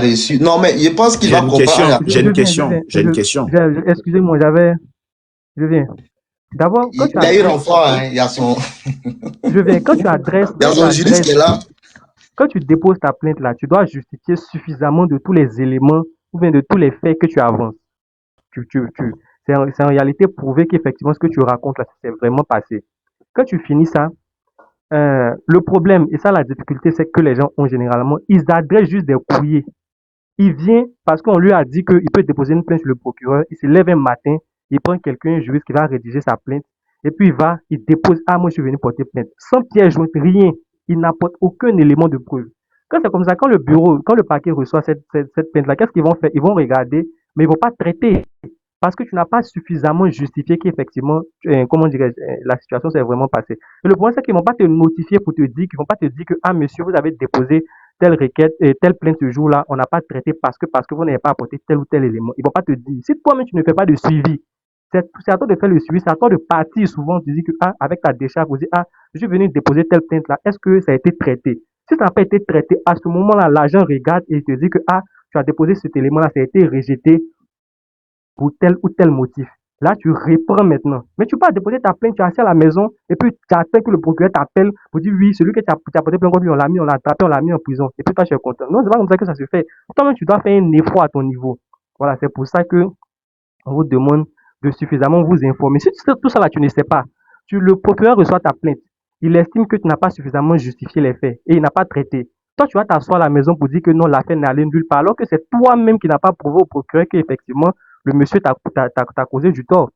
reçu. Non, mais je pense qu'il va comprendre. J'ai une question. Excusez-moi, je viens. D'abord, quand il a eu renfort, hein, il y a son. Je viens. Quand tu adresses. Il y a son juriste qui est là. Quand tu déposes ta plainte là, tu dois justifier suffisamment de tous les éléments ou bien de tous les faits que tu avances. C'est en réalité prouver qu'effectivement ce que tu racontes là, c'est vraiment passé. Quand tu finis ça, le problème, et ça la difficulté, c'est que les gens ont généralement, ils adressent juste des courriers. Il vient parce qu'on lui a dit qu'il peut déposer une plainte sur le procureur, il se lève un matin, il prend quelqu'un, un juriste qui va rédiger sa plainte, et puis il dépose, ah moi je suis venu porter plainte, sans pièce jointe, rien, il n'apporte aucun élément de preuve. Quand c'est comme ça, quand le parquet reçoit cette plainte-là, qu'est-ce qu'ils vont faire? Ils vont regarder, mais ils vont pas traiter. Parce que tu n'as pas suffisamment justifié qu'effectivement, comment dirais-je, la situation s'est vraiment passée. Et le problème, c'est qu'ils ne vont pas te notifier pour te dire, qu'ils ne vont pas te dire que, ah, monsieur, vous avez déposé telle requête, telle plainte ce jour-là, on n'a pas traité parce que vous n'avez pas apporté tel ou tel élément. Ils ne vont pas te dire. Si toi-même, tu ne fais pas de suivi, c'est à toi de faire le suivi, c'est à toi de partir souvent, tu dis que, ah, avec ta décharge, vous dites, ah, je suis venu déposer telle plainte-là, est-ce que ça a été traité? Si ça n'a pas été traité, à ce moment-là, l'agent regarde et te dit que, ah, tu as déposé cet élément-là, ça a été rejeté pour tel ou tel motif. Là, tu reprends maintenant. Mais tu peux pas déposer ta plainte, tu es assis à la maison et puis tu attends que le procureur t'appelle pour dire oui, celui que tu as porté plainte contre lui, on l'a attrapé, on l'a mis en prison. Et puis toi, tu es content. Non, c'est pas comme ça que ça se fait. Toi-même, tu dois faire un effort à ton niveau. Voilà, c'est pour ça que on vous demande de suffisamment vous informer. Si tout ça là, tu ne sais pas, le procureur reçoit ta plainte. Il estime que tu n'as pas suffisamment justifié les faits et il n'a pas traité. Toi, tu vas t'asseoir à la maison pour dire que non, l'affaire n'est allée nulle part, alors que c'est toi-même qui n'as pas prouvé au procureur qu'effectivement, le monsieur t'a causé du tort.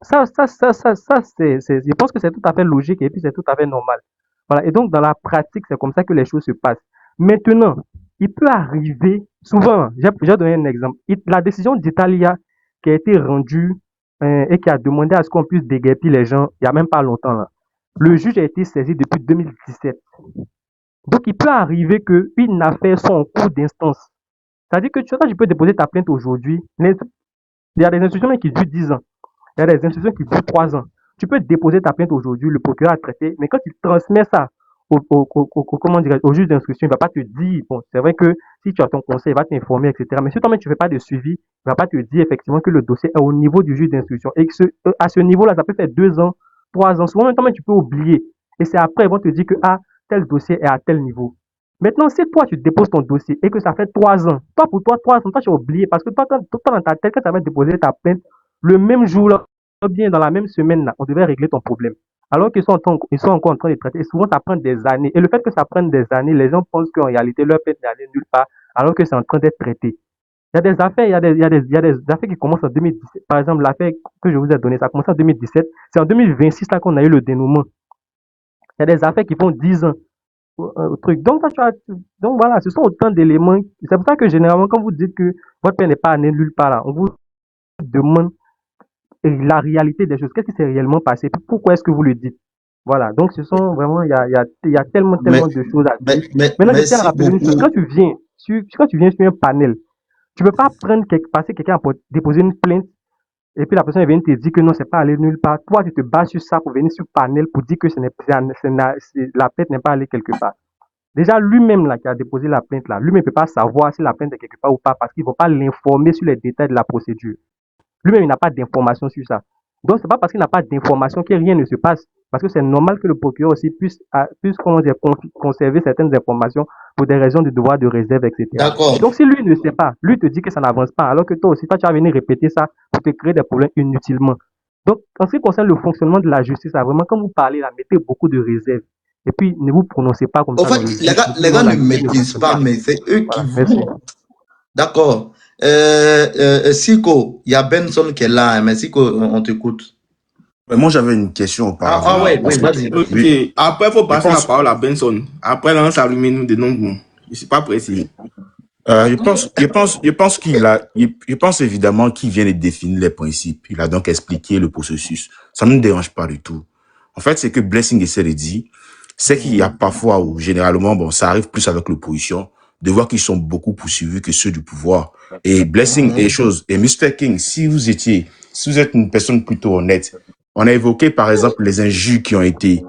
Ça, je pense que c'est tout à fait logique et puis c'est tout à fait normal. Voilà. Et donc, dans la pratique, c'est comme ça que les choses se passent. Maintenant, il peut arriver, souvent, j'ai donné un exemple, la décision d'Italia qui a été rendue et qui a demandé à ce qu'on puisse déguerpir les gens il n'y a même pas longtemps, là. Le juge a été saisi depuis 2017. Donc, il peut arriver qu'une affaire soit en cours d'instance. C'est-à-dire que tu peux déposer ta plainte aujourd'hui. Il y a des institutions qui durent 10 ans. Il y a des institutions qui durent 3 ans. Tu peux déposer ta plainte aujourd'hui, le procureur a traité, mais quand il transmet ça au juge d'instruction, il ne va pas te dire, bon, c'est vrai que si tu as ton conseil, il va t'informer, etc. Mais si toi-même tu ne fais pas de suivi, il ne va pas te dire effectivement que le dossier est au niveau du juge d'instruction. Et que à ce niveau-là, ça peut faire 2 ans, 3 ans. Souvent, toi-même, tu peux oublier. Et c'est après, ils vont te dire que, ah, tel dossier est à tel niveau. Maintenant, si toi, tu déposes ton dossier et que ça fait 3 ans, pour toi, 3 ans, toi, tu as oublié parce que toi, dans ta tête, quand tu avais déposé ta plainte, le même jour, là, bien dans la même semaine, là, on devait régler ton problème. Alors qu'ils sont, ils sont encore en train de traiter. Et souvent, ça prend des années. Et le fait que ça prenne des années, les gens pensent qu'en réalité, leur plainte n'est allée nulle part, alors que c'est en train d'être traité. Il y a des affaires, il y a des affaires qui commencent en 2017. Par exemple, l'affaire que je vous ai donnée, ça a commencé en 2017. C'est en 2026 là qu'on a eu le dénouement. Il y a des affaires qui font 10 ans. Truc. Donc, donc voilà, ce sont autant d'éléments. C'est pour ça que généralement, quand vous dites que votre père n'est pas né nulle part, là, on vous demande la réalité des choses. Qu'est-ce qui s'est réellement passé? Pourquoi est-ce que vous le dites? Voilà. Donc, ce sont vraiment, il y a tellement de choses à dire. Maintenant, je tiens à rappeler une chose. Quand tu viens sur un panel, tu ne peux pas passer quelqu'un pour déposer une plainte et puis la personne vient te dire que non, c'est pas allé nulle part. Toi, tu te bases sur ça pour venir sur le panel pour dire que la plainte n'est pas allée quelque part. Déjà, lui-même là qui a déposé la plainte là, lui-même ne peut pas savoir si la plainte est quelque part ou pas parce qu'ils ne vont pas l'informer sur les détails de la procédure. Lui-même, il n'a pas d'informations sur ça. Donc, c'est pas parce qu'il n'a pas d'informations que rien ne se passe. Parce que c'est normal que le procureur aussi puisse conserver certaines informations pour des raisons de devoir de réserve, etc. D'accord. Donc, si lui ne sait pas, lui te dit que ça n'avance pas, alors que toi aussi, toi, tu vas venir répéter ça pour te créer des problèmes inutilement. Donc, en ce qui concerne le fonctionnement de la justice, là, vraiment, quand vous parlez, là, mettez beaucoup de réserve. Et puis, ne vous prononcez pas comme Au ça. fait, les gars ne maîtrisent pas, mais c'est eux qui vont. D'accord. Siko, il y a Benson qui est là, mais Siko, on t'écoute. Moi, j'avais une question auparavant. Ah ouais, vas-y. Ok, après, il faut passer la parole à Benson. Après, là, on s'allume nous des noms. Je ne suis pas précis. Je pense évidemment qu'il vient de définir les principes. Il a donc expliqué le processus. Ça ne nous dérange pas du tout. En fait, c'est que Blessing essaie de dire, c'est qu'il y a parfois ou généralement, bon, ça arrive plus avec l'opposition, de voir qu'ils sont beaucoup poursuivis que ceux du pouvoir. Et Blessing et choses. Et Mr. King, si vous êtes une personne plutôt honnête, on a évoqué par exemple les injures qui ont été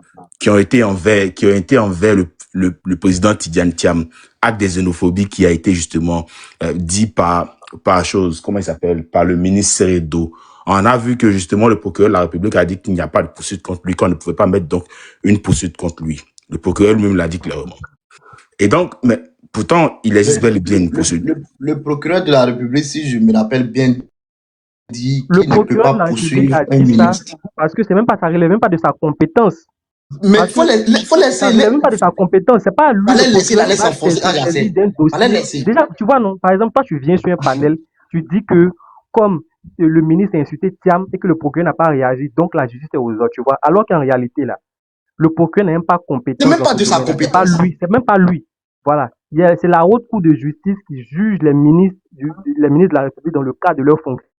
envers le président Tidiane Thiam, acte de xénophobie qui a été justement dit par comment il s'appelle, par le ministre Seredo. On a vu que justement le procureur de la République a dit qu'il n'y a pas de poursuite contre lui, qu'on ne pouvait pas mettre donc une poursuite contre lui. Le procureur lui-même l'a dit clairement. Et donc, mais pourtant, il existe bel et bien une poursuite. Le procureur de la République, si je me rappelle bien, dit qu'il ne peut pas poursuivre un ministre. Parce que ça relève même pas de sa compétence. Mais il faut laisser. Ça relève même pas de sa compétence. C'est pas lui. Fallait s'enfoncer. Déjà, tu vois, non? Par exemple, toi, tu viens sur un panel, tu dis que comme le ministre a insulté Thiam et que le procureur n'a pas réagi, donc la justice est aux autres, tu vois. Alors qu'en réalité, là, le procureur n'est même pas compétent. C'est même pas de sa compétence. C'est même pas lui. Voilà. C'est la haute cour de justice qui juge les ministres de la République dans le cadre de leur fonction.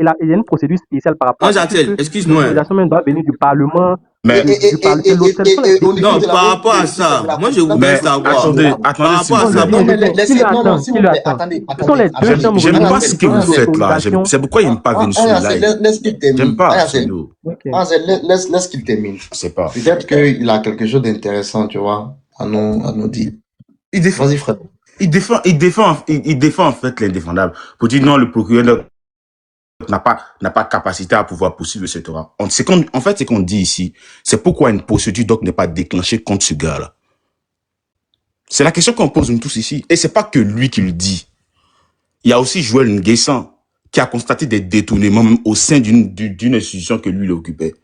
Et là, il y a une procédure spéciale par rapport à ça. Excuse-moi. L'autorisation même doit venir du Parlement. Non, par rapport à ça, moi je voudrais savoir. Attendez, par rapport à ça. J'aime pas ce que vous faites là. C'est pourquoi il n'aime pas venir sur le live. Laisse qu'il termine. J'aime pas. Laisse qu'il termine. C'est pas. Peut-être qu'il a quelque chose d'intéressant, tu vois, à nous dire. Vas-y, Fred. Il défend en fait l'indéfendable. Pour dire non, le procureur n'a pas capacité à pouvoir poursuivre, etc. En fait, ce qu'on dit ici, c'est pourquoi une procédure donc n'est pas déclenchée contre ce gars-là. C'est la question qu'on pose nous tous ici. Et c'est pas que lui qui le dit. Il y a aussi Joël Nguessan qui a constaté des détournements même au sein d'une institution que lui il occupait.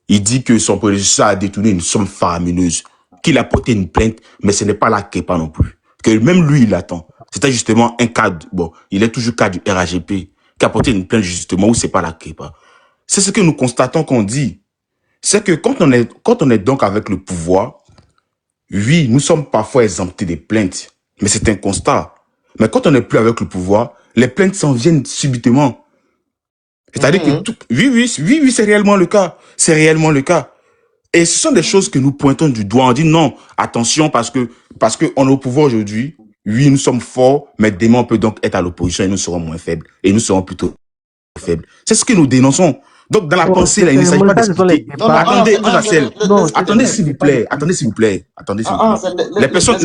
Il dit que son prédécesseur a détourné une somme faramineuse, qu'il a porté une plainte, mais ce n'est pas la KEPA non plus. Que même lui, il attend. C'était justement un cadre, il est toujours cadre du RAGP, qui a porté une plainte justement où c'est pas la KEPA. C'est ce que nous constatons qu'on dit. C'est que quand on est donc avec le pouvoir, oui, nous sommes parfois exemptés des plaintes, mais c'est un constat. Mais quand on n'est plus avec le pouvoir, les plaintes s'en viennent subitement. C'est-à-dire que oui, c'est réellement le cas. C'est réellement le cas. Et ce sont des choses que nous pointons du doigt. On dit non, attention, parce que on est au pouvoir aujourd'hui. Oui, nous sommes forts, mais demain on peut donc être à l'opposition et nous serons moins faibles. Et nous serons plutôt faibles. C'est ce que nous dénonçons. Donc, dans la pensée, là, il ne s'agit pas d'expliquer. Attendez, s'il vous plaît. Les personnes,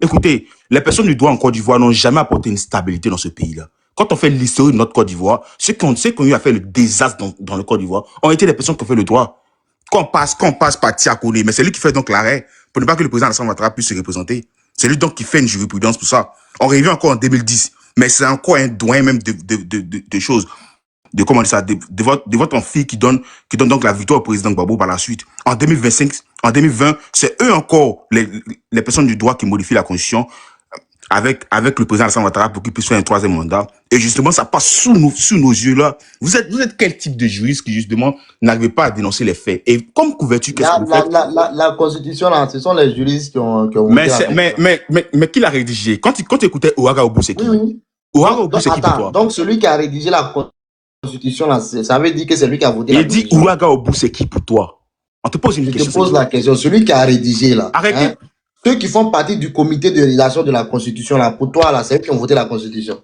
écoutez, les personnes du droit en Côte d'Ivoire n'ont jamais apporté une stabilité dans ce pays-là. Quand on fait l'histoire de notre Côte d'Ivoire, ceux qui ont eu à faire le désastre dans le Côte d'Ivoire ont été les personnes qui ont fait le droit. Quand on passe par Tiakouni, mais c'est lui qui fait donc l'arrêt pour ne pas que le président Alassane Ouattara puisse se représenter. C'est lui donc qui fait une jurisprudence pour ça. On revient encore en 2010. Mais c'est encore un doyen même de choses. De comment dire ça, de votre fille qui donne donc la victoire au président Gbagbo par la suite. En 2020, c'est eux encore, les personnes du droit qui modifient la constitution avec le président Alassane Ouattara pour qu'il puisse faire un 3e mandat. Et justement, ça passe sous nos yeux là. Vous êtes quel type de juriste qui justement n'arrivez pas à dénoncer les faits? Et comme couverture, qu'est-ce que vous faites? La constitution là, ce sont les juristes qui ont mais qui l'a rédigé? Quand tu écoutais Ouaga Obou, c'est qui? Oui. Ouaga Obou, c'est qui pour toi? Donc celui qui a rédigé la constitution là, ça veut dire que c'est lui qui a voté la constitution. Il dit Ouaga Obou, c'est qui pour toi? On te pose une question. Je te pose la question. Celui qui a rédigé là. Arrêtez. Ceux qui font partie du comité de rédaction de la constitution là, pour toi là, c'est eux qui ont voté la constitution.